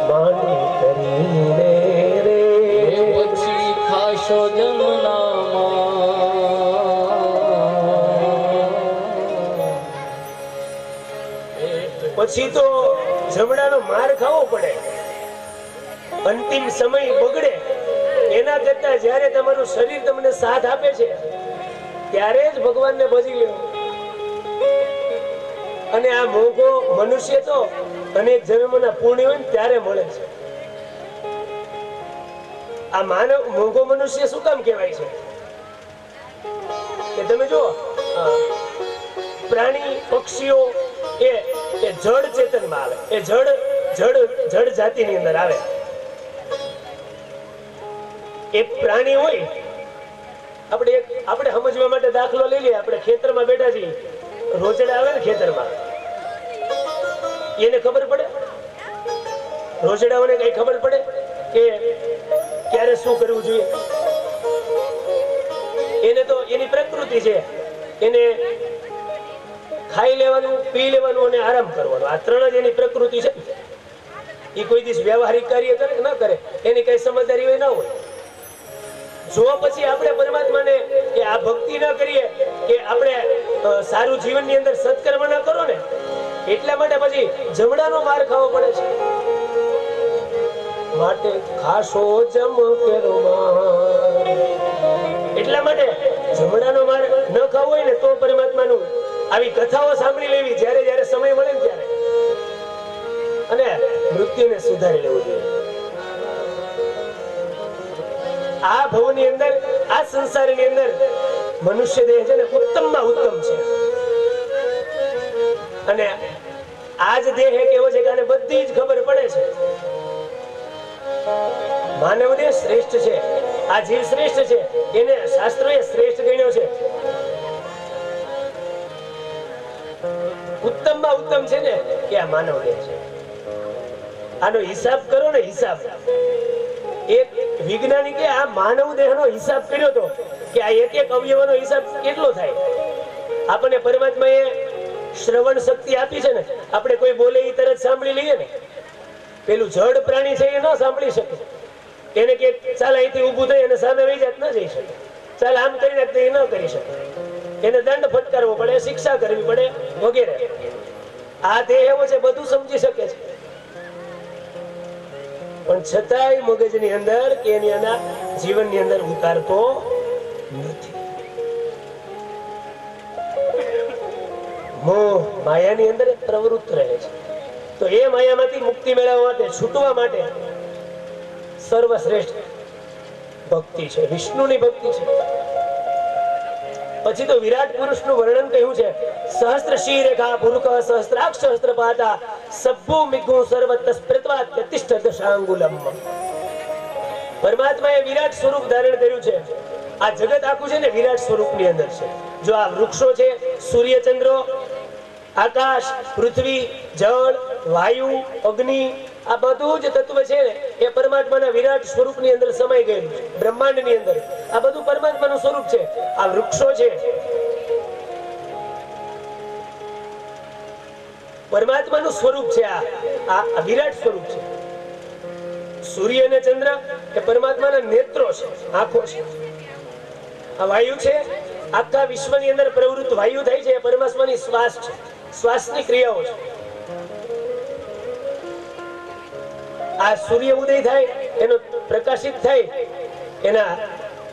માંડ કરીને રે, પછી ખાશો પછી તો જમડાનો માર ખાવો પડે, અંતિમ સમય બગડે. એના કરતા જ્યારે તમારું શરીર તમને સાથ આપે છે ત્યારે જ ભગવાનને ભજી લ્યો. અને આ મોંઘો મનુષ્ય તો અનેક જન્મોના પુણ્ય હોય ને ત્યારે મળે છે. આ માનવ મોંઘો મનુષ્ય શું કામ કહેવાય છે કે તમે જુઓ, પ્રાણી પક્ષીઓ એ જળ ચેતનમાં આવે, એ જળ જાતિની અંદર આવે. એક પ્રાણી હોય, આપણે સમજવા માટે દાખલો લઈ લઈએ. આપણે ખેતરમાં બેઠા છીએ, રોજડા આવે ને ખેતરમાં, એને ખબર પડે? રોજડાઓને કઈ ખબર પડે કે ક્યારે શું કરવું જોઈએ? એને તો એની પ્રકૃતિ છે, એને ખાઈ લેવાનું, પી લેવાનું અને આરામ કરવાનો, આ ત્રણ જ એની પ્રકૃતિ છે. એ કોઈ દિવસ વ્યવહારિક કાર્ય કરે ન કરે, એની કઈ સમજદારી હોય ના હોય. જો પછી આપણે પરમાત્માને કે આ ભક્તિ ન કરીએ, કે આપણે સારું જીવનની અંદર સત્કર્મ ન કરો ને, એટલા માટે પછી જમડાનો માર ખાવો પડે છે. માટે ખાશો જમ કેરો માર, એટલા માટે જમડાનો માર ન ખાવો હોય ને તો પરમાત્માનું આવી કથાઓ સાંભળી લેવી જ્યારે જ્યારે સમય મળે ને ત્યારે, અને મૃત્યુને સુધારી લેવું જોઈએ. આ ભવની અંદર, આ સંસારની અંદર મનુષ્ય દેહ છે ને ઉત્તમમાં ઉત્તમ છે. અને આ જ દેહ એક એવો છે કે આને બધી જ ખબર પડે છે. માનવ દેહ શ્રેષ્ઠ છે, આ જીવ શ્રેષ્ઠ છે, એને શાસ્ત્રોએ શ્રેષ્ઠ ગણ્યો છે. ઉત્તમમાં ઉત્તમ છે ને કે આ માનવ દેહ છે. આનો હિસાબ કરો ને, હિસાબ એક વૈજ્ઞાનિકે આ માનવ દેહનો હિસાબ કર્યો તો કે આ એક એક અવયવનો હિસાબ કેટલો થાય. આપણને પરમાત્માએ શ્રવણ શક્તિ આપી છે ને, આપણે કોઈ બોલે એ તરત સાંભળી લઈએ ને. પેલું જડ પ્રાણી છે એ ન સાંભળી શકે, એને કે ચાલ અહીંથી ઊભું થઈ અને સામે વહી જાત ન જઈ શકે, ચાલ આમ કરી નાખ, એ ન કરી શકે. એને દંડ ફટકારવો પડે, શિક્ષા કરવી પડે વગેરે. આ દેહ એવો છે બધું સમજી શકે છે. પણ છતાંય મગજની અંદર કે એની અંદર જીવનની અંદર ઉતારતો નથી. મોહ માયાની અંદર પ્રવૃત્ત રહે છે. તો એ માયામાંથી મુક્તિ મેળવવા માટે, છૂટવા માટે સર્વશ્રેષ્ઠ ભક્તિ છે, વિષ્ણુની ભક્તિ છે. પછી તો વિરાટ પુરુષનું વર્ણન કહ્યું છે, સહસ્ત્ર શિરેખા પુરુષ સહસ્ત્રાક્ષ સહસ્ત્રપાદા સભ્ભુ મિગુ સર્વત સ્પ્રત્વાત પ્રતિષ્ઠિત દશાંગુલમ. પરમાત્માએ વિરાટ સ્વરૂપ ધારણ કર્યું છે. આ જગત આખું છે ને વિરાટ સ્વરૂપની અંદર છે. જો આ વૃક્ષો છે, સૂર્ય ચંદ્રો, આકાશ, પૃથ્વી, જળ, વાયુ, અગ્નિ, આ બધું જ તત્વ છે ને એ પરમાત્માના વિરાટ સ્વરૂપની અંદર સમાઈ ગયેલું છે. બ્રહ્માંડની અંદર આ બધું પરમાત્માનું સ્વરૂપ છે. આ વૃક્ષો છે પરમાત્માનું સ્વરૂપ છે. આ વિરાટ સ્વરૂપ છે. સૂર્ય અને ચંદ્ર એ પરમાત્માના નેત્રો છે, આંખો છે. આ વાયુ છે, આખા વિશ્વની અંદર પ્રવૃત્ત વાયુ થાય છે, એ પરમાત્માની શ્વાસ છે, શ્વાસની ક્રિયાઓ છે. આ સૂર્ય ઉદય થાય, એનો પ્રકાશિત થાય, એના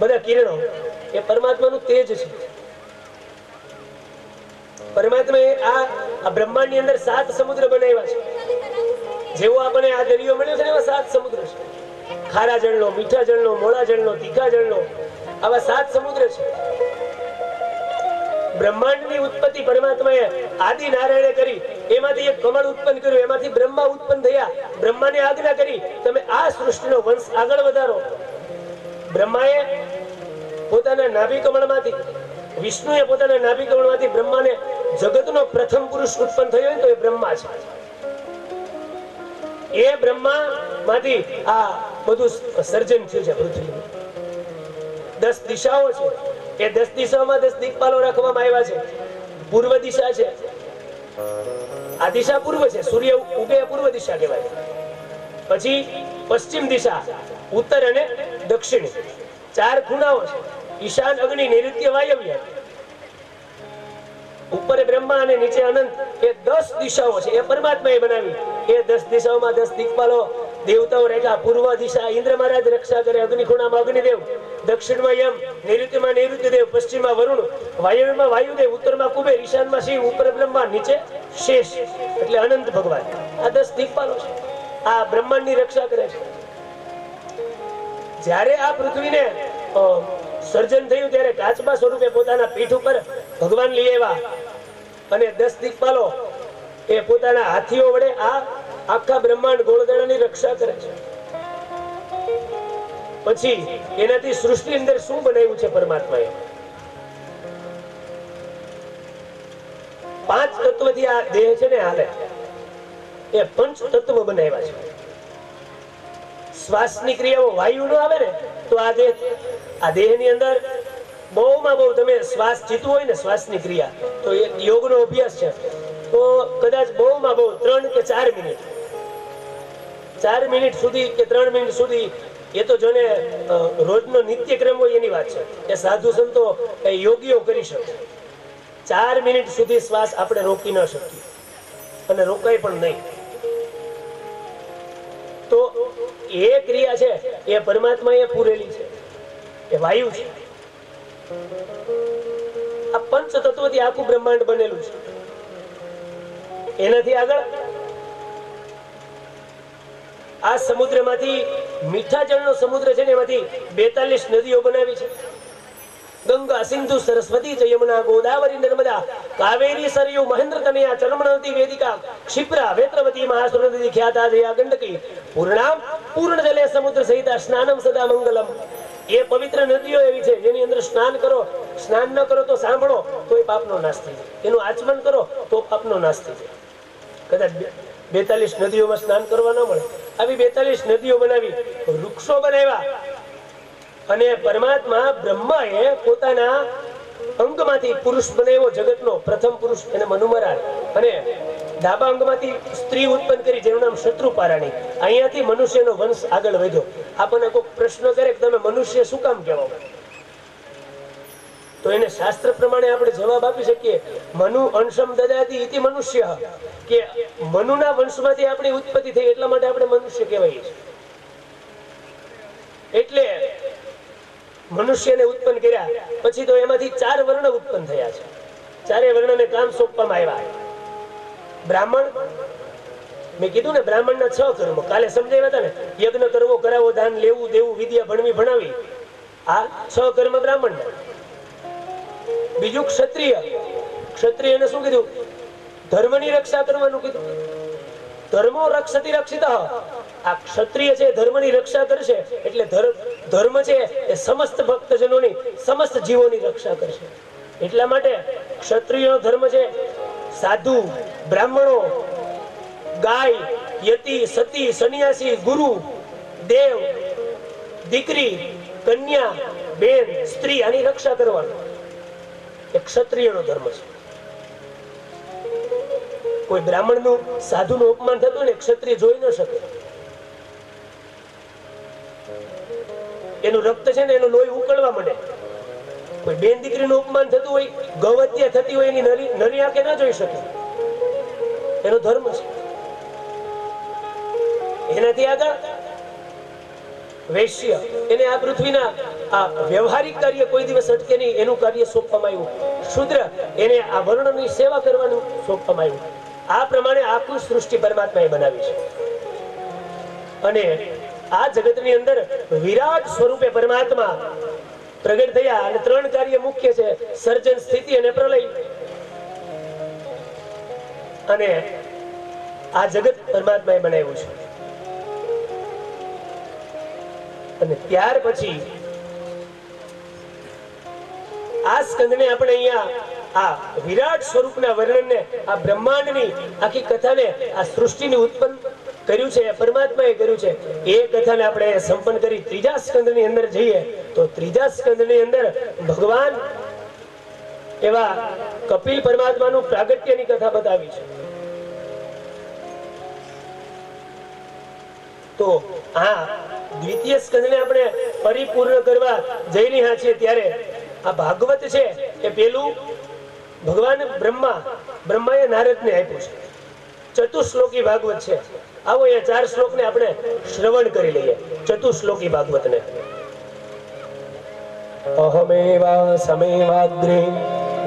બધા કિરણો એ પરમાત્માનું તેજ છે. પરમાત્માએ આ બ્રહ્માંડની અંદર 7 સમુદ્ર બનાવ્યા છે. જેવો આપણને આ દરિયો મળ્યો છે ને એવા 7 સમુદ્ર છે. ખારા જળનો, મીઠા જળનો, મોળા જળનો, તીખા જળનો, આવા 7 સમુદ્ર છે. બ્રહ્માંડની ઉત્પત્તિ પરમાત્માએ આદિ નારાયણે કરી. એમાંથી એક કમળ ઉત્પન્ન કર્યું, એમાંથી બ્રહ્મા ઉત્પન્ન થયા. બ્રહ્માને આજ્ઞા કરી, તમે આ સૃષ્ટિનો વંશ આગળ વધારો. બ્રહ્માએ પોતાના નાભી કમળમાંથી, વિષ્ણુએ પોતાના નાભી કમળમાંથી બ્રહ્માને જગતનો પ્રથમ પુરુષ ઉત્પન્ન થયો હોય તો એ બ્રહ્મા છે. એ બ્રહ્મા માંથી આ બધું સર્જન થયું છે પૃથ્વીનું. 10 દિશાઓ છે. એ 10 દિશાઓમાં 10 દિક્પાલો રાખવામાં આવ્યા છે. પૂર્વ દિશા છે, આ દિશા પૂર્વ છે, સૂર્ય ઉગે પૂર્વ દિશા કહેવાય. પછી પશ્ચિમ દિશા, ઉત્તર અને દક્ષિણ, 4 ખૂણાઓ છે. ઈશાન, અગ્નિ, નૈઋત્ય, વાયવ્ય. ઉપર બ્રહ્મા અને નીચે અનંત. એ 10 દિશાઓ છે, એ પરમાત્માએ બનાવી. એ 10 દિશાઓમાં 10 દિક્પાલો દેવતાઓ રહેલા. પૂર્વ દિશા ઇન્દ્ર મહારાજ રક્ષા કરે, અગ્નિ ખૂણામાં અગ્નિદેવ, દક્ષિણમાં યમ, નૈઋત્યમાં નૈઋત્યદેવ, પશ્ચિમમાં વરુણ, વાયવ્યમાં વાયુદેવ, ઉત્તરમાં કુબેર, ઈશાનમાં શિવ, ઉપર બ્રહ્મા, નીચે શેષ, એટલે અનંત ભગવાન. આ 10 દિક્પાલો છે. આ બ્રહ્માંડની રક્ષા કરે છે. જ્યારે આ પૃથ્વીને સર્જન થયું ત્યારે કાચબા સ્વરૂપે પોતાના પીઠ ઉપર ભગવાન લઈ આવ્યા અને 10 દિક્પાલો એ પોતાના હાથીઓ વડે આ આખા બ્રહ્માંડ ગોળદાણાની રક્ષા કરે છે. પછી એનાથી સૃષ્ટિ અંદર શું બનાવ્યું છે પરમાત્માએ? 5 તત્વથી આ દેહ છે ને હાલે. એ પંચ તત્વ બનાવ્યા છે. શ્વાસની ક્રિયાઓ વાયુ નો આવે ને તો આ દેહની અંદર બહુમાં બહુ તમે શ્વાસ જીતવો હોય ને, શ્વાસની ક્રિયા, તો એ યોગનો અભ્યાસ છે. તો કદાચ બહુમાં બહુ 3 કે 4 મિનિટ, 4 મિનિટ સુધી કે 3 મિનિટ સુધી, એ તો જોને રોજનો નિત્યક્રમ હોય એની વાત છે. એ સાધુ સંતો યોગીઓ કરી શકે. 4 મિનિટ સુધી શ્વાસ આપણે રોકી ન શકીએ અને રોકાય પણ નહીં. તો એ ક્રિયા છે એ પરમાત્માએ પૂરેલી છે. એ વાયુ છે. આ પંચ તત્વથી આખું બ્રહ્માંડ બનેલું છે. એનાથી આગળ આ સમુદ્રમાંથી, મીઠા જળનો સમુદ્ર છે ને, એમાંથી 42 નદીઓ બનાવી છે. ગંગા, સિંધુ, સરસ્વતી, યમુના, ગોદાવરી, નર્મદા, કાવેરી, સરયુ, મહેન્દ્ર, તનયા, ચર્મણવતી, વેદિકા, ક્ષિપ્રા, વેત્રવતી, મહાસુરનદી, ખ્યાતા, જયા, ગંડકી, પૂર્ણામ, પૂર્ણ જલે સમુદ્ર સહિત સ્નાનમ સદા મંગલમ. એ પવિત્ર નદીઓ એવી છે જેની અંદર સ્નાન કરો. સ્નાન ન કરો તો સાંભળો તો એ પાપનો નાશ થઈ જાય. એનું આચમન કરો તો પાપનો નાશ થઈ જાય. કદાચ 42 નદીઓમાં સ્નાન કરવા ન મળે. આવી 42 નદીઓ બનાવી, વૃક્ષો બનાવ્યા. અને પરમાત્મા બ્રહ્માએ પોતાના અંગમાંથી પુરુષ બનાવ્યો, જગતનો પ્રથમ પુરુષ, એને મનુમરાર. અને ડાબા અંગમાંથી સ્ત્રી ઉત્પન્ન કરી જેનું નામ શત્રુપારાણી. અહીંયાથી મનુષ્યનો વંશ આગળ વધ્યો. આપણને કોઈ પ્રશ્ન કરે કે તમે મનુષ્ય શું કામ કહેવો, તો એને શાસ્ત્ર પ્રમાણે આપણે જવાબ આપી શકીએ, મનુ અંશમ દદાતિ ઇતિ મનુષ્ય, કે મનુના વંશમાંથી આપણી ઉત્પત્તિ થઈ એટલા માટે આપણે મનુષ્ય કહેવાય છીએ. એટલે મનુષ્યને ઉત્પન્ન કર્યા પછી તો એમાંથી 4 વર્ણ ઉત્પન્ન થયા છે. 4 વર્ણને કામ સોંપવામાં આવ્યા. બ્રાહ્મણ, મેં કીધું ને બ્રાહ્મણના 6 કર્મ કાલે સમજાવ્યા હતા ને, યજ્ઞ કરવો, કરાવો, દાન લેવું, દેવું, વિદ્યા ભણવી, ભણાવી, આ 6 કર્મ બ્રાહ્મણના. બીજું ક્ષત્રિય. ક્ષત્રિયને શું કીધું? ધર્મની રક્ષા કરવાનું કીધું. ધર્મો રક્ષતિ રક્ષિતઃ. આ ક્ષત્રિય છે ધર્મની રક્ષા કરશે, એટલે ધર્મ છે એ સમસ્ત ભક્તજનોની, સમસ્ત જીવોની રક્ષા કરશે. એટલા માટે ક્ષત્રિયનો ધર્મ છે સાધુ, બ્રાહ્મણો, ગાય, યતિ, સતી, સન્યાસી, ગુરુ, દેવ, દીકરી, કન્યા, બેન, સ્ત્રી, આની રક્ષા કરવાની એ ક્ષત્રિયનો ધર્મ છે. કોઈ બ્રાહ્મણનું, સાધુનું અપમાન થતું હોય ને ક્ષત્રિય જોઈ ન શકે. એનું રક્ત છે ને એનું લોહી ઉકળવા માંડે. કોઈ બેન દીકરીનું અપમાન થતું હોય, ગૌહત્યા થતી હોય, એની નરી આંખે ન જોઈ શકે. એનો ધર્મ છે. એનાથી આગળ વૈશ્ય, એને આ પૃથ્વીના આ વ્યવહારિક કાર્ય કોઈ દિવસ અટકે નહીં એનું કાર્ય સોંપવામાં આવ્યું. શૂદ્ર, એને આ વર્ણની સેવા કરવાનું સોંપવામાં આવ્યું. આ પ્રમાણે આખું સૃષ્ટિ પરમાત્માએ બનાવી છે. અને આ જગતની અંદર વિરાટ સ્વરૂપે પરમાત્મા પ્રગટ થયા. અને 3 કાર્ય મુખ્ય છે: સર્જન, સ્થિતિ અને પ્રલય. અને આ જગત પરમાત્માએ બનાવ્યું છે. અને ત્યાર પછી આ સ્કંદને આપણે અહીંયા આ વિરાટ સ્વરૂપના વર્ણનને, આ બ્રહ્માંડની આખી કથાને, આ સૃષ્ટિની ઉત્પન્ન કર્યું છે પરમાત્માએ કર્યું છે, એ કથાને આપણે સંપન્ન કરી ત્રીજા સ્કંદની અંદર જઈએ તો ત્રીજા સ્કંદની અંદર ભગવાન એવા કપિલ પરમાત્માનું પ્રાગટ્યની કથા બતાવી છે. તો આ દ્વિતીય સ્કંદને આપણે પરિપૂર્ણ કરવા જઈ રહ્યા છીએ ત્યારે આ ભાગવત છે એ પેલું ભગવાન બ્રહ્માએ નારદને આપ્યું છે. ચતુશ્લોકી ભાગવત છે. આવો એ 4 શ્લોકને આપણે શ્રવણ કરી લઈએ. ચતુશ્લોકી ભાગવતને. અહમેવા સમેવાગ્રે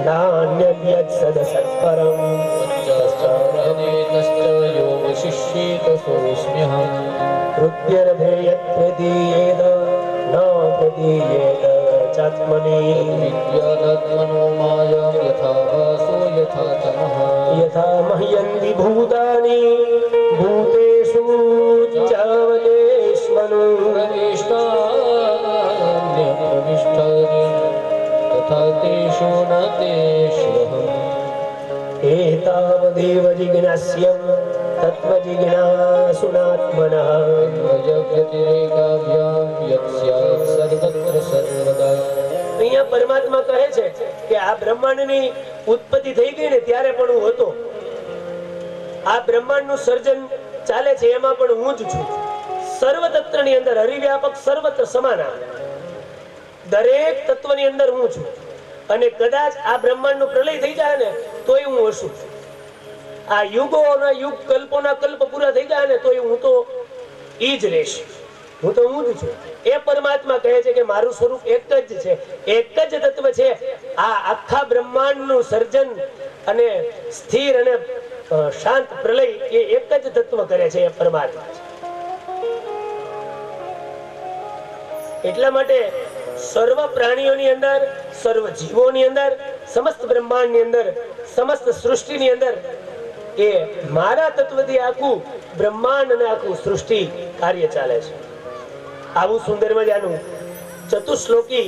નાન્યદ્યત સદસત્પરમ હૃદ્યર્ધેયત પ્રદીયેદ ન પ્રદીયેદ ચાત્મની વિદ્યાત્મનો માયામ યથા વાસો યથા તમઃ યથા મહ્યન્તિ ભૂતાની ભૂતેષુ ચાવલેષ્મનુ પ્રવિષ્ટાન્ય પ્રવિષ્ટાની તથા તેષુ ન તેષ્વહં એતાવદેવ જિજ્ઞાસ્યં તત્વજિજ્ઞાસુનાત્મનઃ વજગતિરેકાભ્યામ યસ્યાત સર્વત્ર સર્વદા. અહીંયા પરમાત્મા કહે છે કે આ બ્રહ્માંડની ઉત્પત્તિ થઈ ગઈ ને ત્યારે પણ હું હતો. આ બ્રહ્માંડનું સર્જન ચાલે છે એમાં પણ હું જ છું. સર્વ તત્વની અંદર હરિવ્યાપક, સર્વત્ર સમાના, દરેક તત્વની અંદર હું છું. અને કદાચ આ બ્રહ્માંડનું પ્રલય થઈ જાય ને તોય હું હશું. આ યુગોના યુગ, કલ્પોના કલ્પ પૂરા થઈ જાય ને તોય હું તો ઈ જ રહીશ. હું તો હું જ છું. એ પરમાત્મા કહે છે કે મારું સ્વરૂપ એક જ છે, એક જ તત્વ છે. આ આખા બ્રહ્માંડનું સર્જન અને સ્થિર અને શાંત પ્રલય એ એક જ તત્વ કરે છે, એ પરમાત્મા છે. એટલા માટે સર્વ પ્રાણીઓની અંદર, સર્વ જીવોની અંદર, સમસ્ત બ્રહ્માંડની અંદર, સમસ્ત સૃષ્ટિની અંદર એ મારા તત્વથી આખું બ્રહ્માંડ અને આખું સૃષ્ટિ કાર્ય ચાલે છે. આવું સુંદર મજાનું ચતુશ્લોકી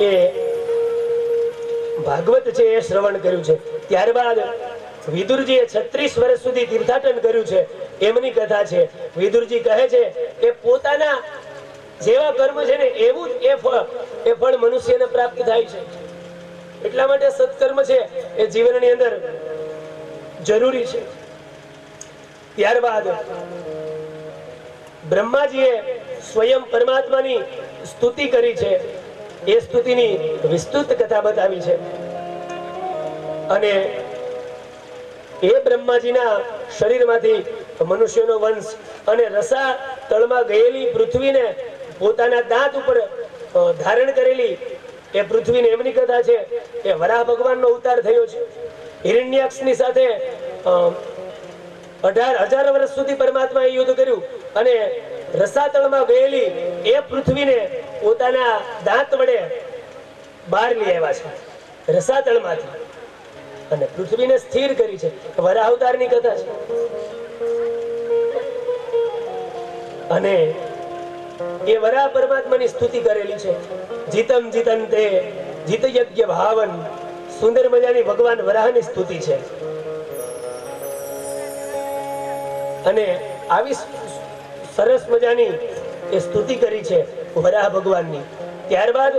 એ ભાગવત છે એ શ્રવણ કર્યું છે. ત્યારબાદ વિદુરજીએ 36 વર્ષ સુધી તીર્થાટન કર્યું છે, એમની કથા છે. વિદુરજી કહે છે કે પોતાના જેવા કર્મ છે ને એવું જ એ ફળ મનુષ્યને પ્રાપ્ત થાય છે. એટલા માટે સત્કર્મ છે એ જીવનની અંદર જરૂરી છે. ત્યારબાદ બ્રહ્માજીએ સ્વયં પરમાત્માની સ્તુતિ કરી છે. એ સ્તુતિની વિસ્તૃત કથા બતાવી છે. અને એ બ્રહ્માજીના શરીરમાંથી મનુષ્યનો વંશ અને રસા તળમાં ગયેલી પૃથ્વીને પોતાના દાંત ઉપર ધારણ કરેલી એ પૃથ્વીને એમની કથા છે. એ વરાહ ભગવાનનો અવતાર થયો છે. હિરણ્યાક્ષની સાથે 18,000 વર્ષ સુધી પરમાત્માએ યુદ્ધ કર્યું અને રસાતળમાં ગયેલી એ પૃથ્વીને પોતાના દાંત વડે બહાર લઈ આવ્યા છે રસાતળમાંથી અને પૃથ્વીને સ્થિર કરી છે. વરાહ અવતારની કથા છે. અને એ વરાહ પરમાત્માની સ્તુતિ કરેલી છે. જીતમ જીતંતે જીત યજ્ઞ ભાવન, સુંદર મજાની ભગવાન વરાહની સ્તુતિ છે. અને આવી સરસ મજાની એ સ્તુતિ કરી છે વરાહ ભગવાનની. ત્યારબાદ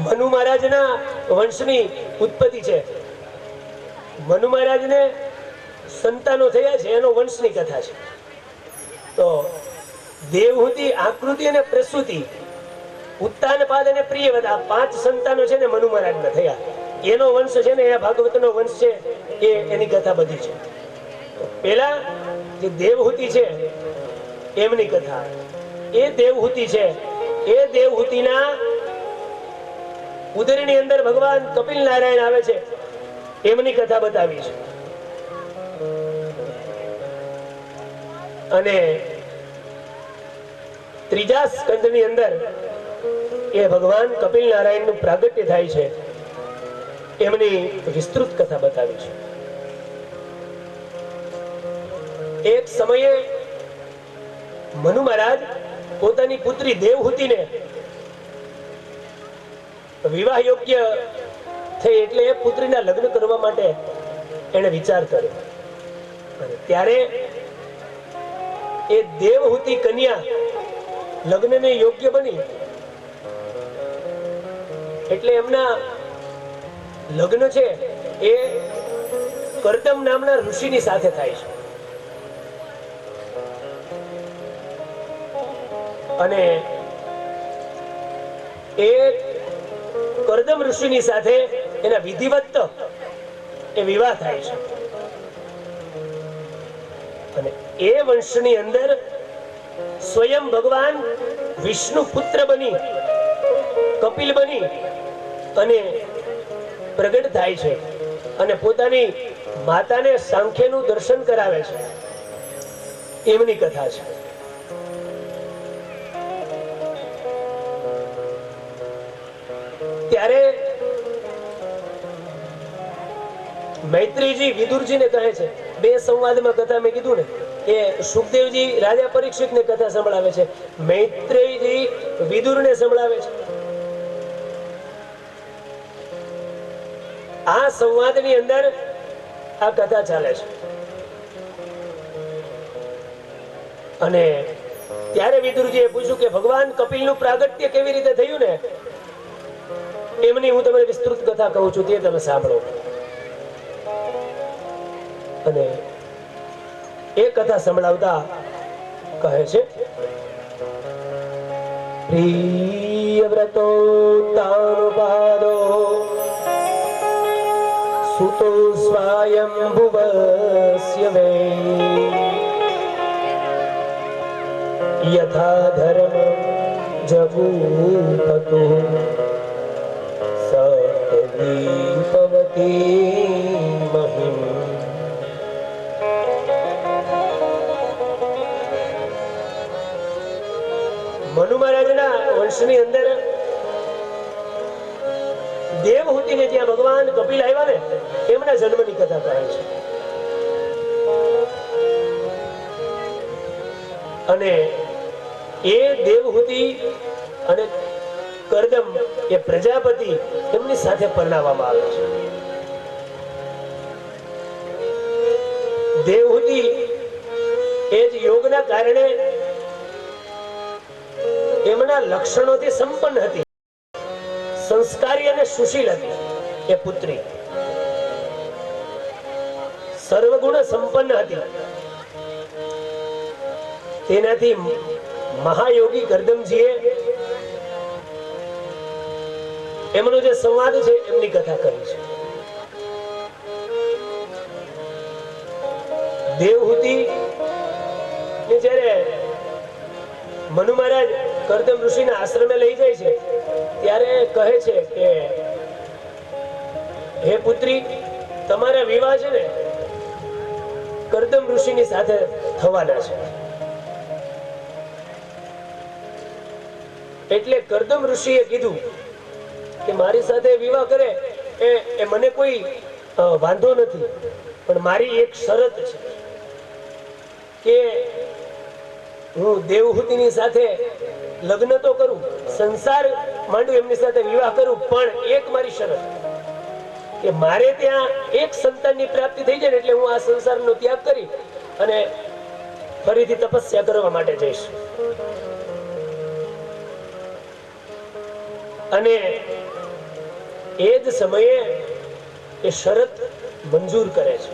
મનુ મહારાજના વંશની ઉત્પત્તિ છે. મનુ મહારાજને સંતાનો થયા છે એનો વંશની કથા છે. તો દેવહૂતિ, આકૃતિ અને પ્રસૂતિ, ઉત્તાનપાદ અને પ્રિયવત, આ 5 સંતાનો છે ને મનુ મહારાજના થયા. એનો વંશ છે ને એ ભાગવતનો વંશ છે. એ એની કથા બધી છે. પેલા જે દેવહૂતિ છે એમની કથા. એ દેવહૂતિ છે, એ દેવહૂતિના ઉદરની અંદર ભગવાન કપિલ નારાયણ આવે છે એમની કથા બતાવી છે. અને ત્રીજા સ્કંદની અંદર એ ભગવાન કપિલ નારાયણનું પ્રાગટ્ય થાય છે એમની વિસ્તૃત કથા બતાવી છે. એક સમયે મનુ મહારાજ પોતાની પુત્રી દેવહૂતિને વિવાહ યોગ્ય થઈ એટલે એ પુત્રીના લગ્ન કરવા માટે એને વિચાર કર્યો. અને ત્યારે એ દેવહૂતિ કન્યા લગ્નને યોગ્ય બની એટલે એમના લગ્ન છે એ કરદમ નામના ઋષિની સાથે થાય છે. અને એ કરદમ ઋષિની સાથે એના વિધિવત એ વિવાહ થાય છે. અને એ વંશની અંદર સ્વયં ભગવાન વિષ્ણુ પુત્ર બની, કપિલ બની અને પ્રગટ થાય છે અને પોતાની માતાને સાંખ્યનું દર્શન કરાવે છે. એમની કથા છે. ત્યારે મૈત્રીજી વિદુરજીને કહે છે, 2 સંવાદમાં કથા મેં કીધું ને, એ સુખદેવજી રાજા પરીક્ષિતને કથા સંભળાવે છે, મૈત્રીજી વિદુરને સંભળાવે છે. આ સંવાદની અંદર આ કથા ચાલે છે. અને ત્યારે વિદુરજીએ પૂછ્યું કે ભગવાન કપિલનું પ્રાગટ્ય કેવી રીતે થયું ને એમની હું તમને વિસ્તૃત કથા કહું છું, તે તમે સાંભળો. અને એ કથા સંભળાવતા કહે છે, પ્રિયવ્રતો તાનુપાદો સુતો સ્વયંભુવસ્ય વે યથા ધર્મ જગુપતુ સતદીપવતી મહિમ. મનુ મહારાજના વંશની અંદર દેવહૂતિને જ્યાં ભગવાન કપિલ આવ્યા ને એમના જન્મની કથા કહે છે. અને એ દેવહૂતિ અને કરદમ એ પ્રજાપતિ એમની સાથે પરણાવવામાં આવે છે. દેવહૂતિ એ જ યોગના કારણે એમના લક્ષણોથી સંપન્ન હતી, સંસ્કારી અને સુશીલ હતી. એ પુત્રી સર્વગુણ સંપન્ન હતી. તેનાથી મહાયોગી કરદમજીએ એમનો જે સંવાદ છે એમની કથા કરી છે. દેવહૂતિ ને જ્યારે મનુ મહારાજ કરદમ ઋષિના આશ્રમે લઈ જાય છે ત્યારે કહે છે કે હે પુત્રી, તમારા વિવાહ છે ને કરદમ ઋષિની સાથે થવાના છે. એટલે કરદમ ઋષિએ કીધું કે મારી સાથે વિવાહ કરે એ મને કોઈ વાંધો નથી, પણ મારી એક શરત છે કે હું દેવહૂતિની સાથે લગ્ન તો કરું, સંસાર માંડું, એમની સાથે વિવાહ કરું, પણ એક મારી શરત કે મારે ત્યાં એક સંતાનની પ્રાપ્તિ થઈ જાય ને એટલે હું આ સંસારનો ત્યાગ કરી અને ફરીથી તપસ્યા કરવા માટે જઈશ. અને એ જ સમયે એ શરત મંજૂર કરે છે.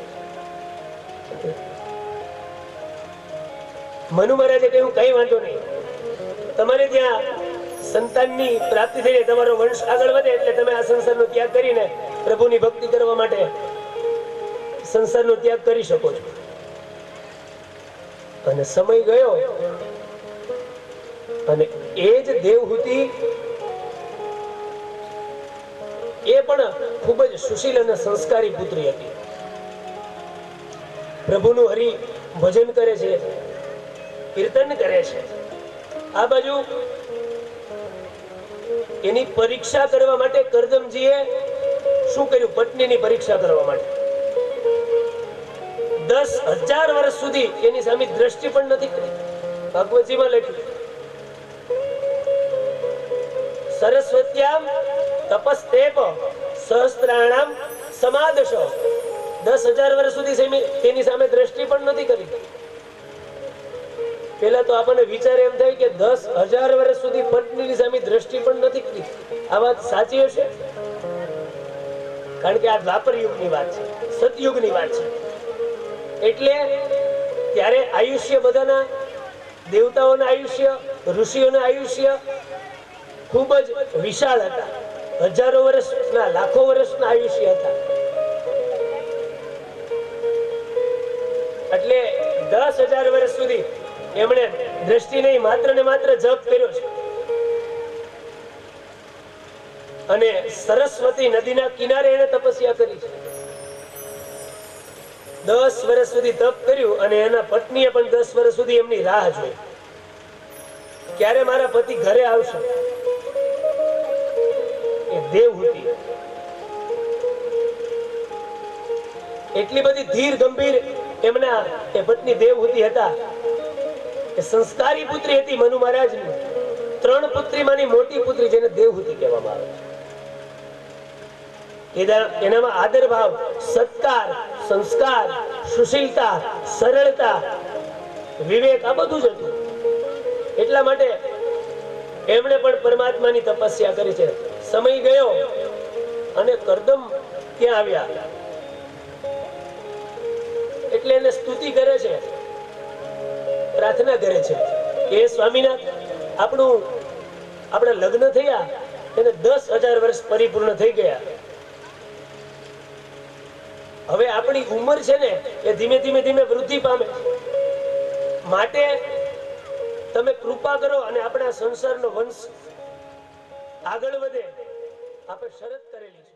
મનુ મહારાજે કહ્યું કઈ વાંધો નહીં, તમારે ત્યાં સંતાનની પ્રાપ્તિ થઈ જાય, તમારો વંશ આગળ વધે એટલે તમે આ સંસારનો ત્યાગ કરીને પ્રભુની ભક્તિ કરવા માટે સંસારનો ત્યાગ કરી શકો છો. અને સમય ગયો અને એ જ દેવહૂતિ એ પણ ખૂબ જ સુશીલ અને સંસ્કારી પુત્રી હતી. પ્રભુનું હરિ ભજન કરે છે, કીર્તન કરે છે. આ બાજુ એની પરીક્ષા કરવા માટે કરદમજીએ શું કર્યું? પત્નીની પરીક્ષા કરવા માટે 10,000 વર્ષ સુધી એની સામે દ્રષ્ટિ પણ નથી કરી. ભાગવતજીમાં લખ્યું સરસ્વત્યામ તપસ્તેપ સહસ્ત્રાણામ સમાદશ. 10,000 વર્ષ સુધી તેની સામે દ્રષ્ટિ પણ નથી કરી. પેલા તો આપણને વિચાર એમ થાય કે 10,000 વર્ષ સુધી પત્નીની સામે દ્રષ્ટિ પણ નથી કરી. આ વાત સાચી હશે? કારણ કે આ દ્વાપર યુગની વાત છે, સતયુગની વાત છે. એટલે ત્યારે આયુષ્ય બધાના, દેવતાઓના આયુષ્ય, ઋષિઓના આયુષ્ય ખૂબ જ વિશાળ હતા. હજારો વર્ષના, લાખો વર્ષના આયુષ્ય હતા. એટલે 10,000 વર્ષ સુધી એમણે દ્રષ્ટિ નહીં, માત્ર ને માત્ર જપ કર્યો છે. અને સરસ્વતી નદીના કિનારે એને તપસ્યા કરી છે. 10 વર્ષ સુધી તપ કર્યું અને એના પત્નીએ પણ 10 વર્ષ સુધી એમની રાહ જોઈ, ક્યારે મારા પતિ ઘરે આવશે. એ દેવહૂતિ એટલી બધી ધીર ગંભીર એમના એ પત્ની દેવહૂતિ હતા. એ સંસ્કારી પુત્રી હતી મનુ મહારાજની. 3 પુત્રીમાંની મોટી પુત્રી જેને દેવહૂતિ કહેવામાં આવે છે. એનામાં આદર ભાવ, સત્કાર, સંસ્કાર, સુશીલતા, સરળતા, વિવેક આ બધું જ હતું. એટલા માટે એમણે પણ પરમાત્માની તપસ્યા કરી છે. સમય ગયો અને કરદમ ત્યાં આવ્યા એટલે એને સ્તુતિ કરે છે, પ્રાર્થના કરે છે કે સ્વામીનાથ, આપણા લગ્ન થયા એને 10,000 વર્ષ પરિપૂર્ણ થઈ ગયા. હવે આપણી ઉંમર છે ને એ ધીમે ધીમે વૃદ્ધિ પામે, માટે તમે કૃપા કરો અને આપણા સંસારનો વંશ આગળ વધે. આપણે શરત કરેલી છે.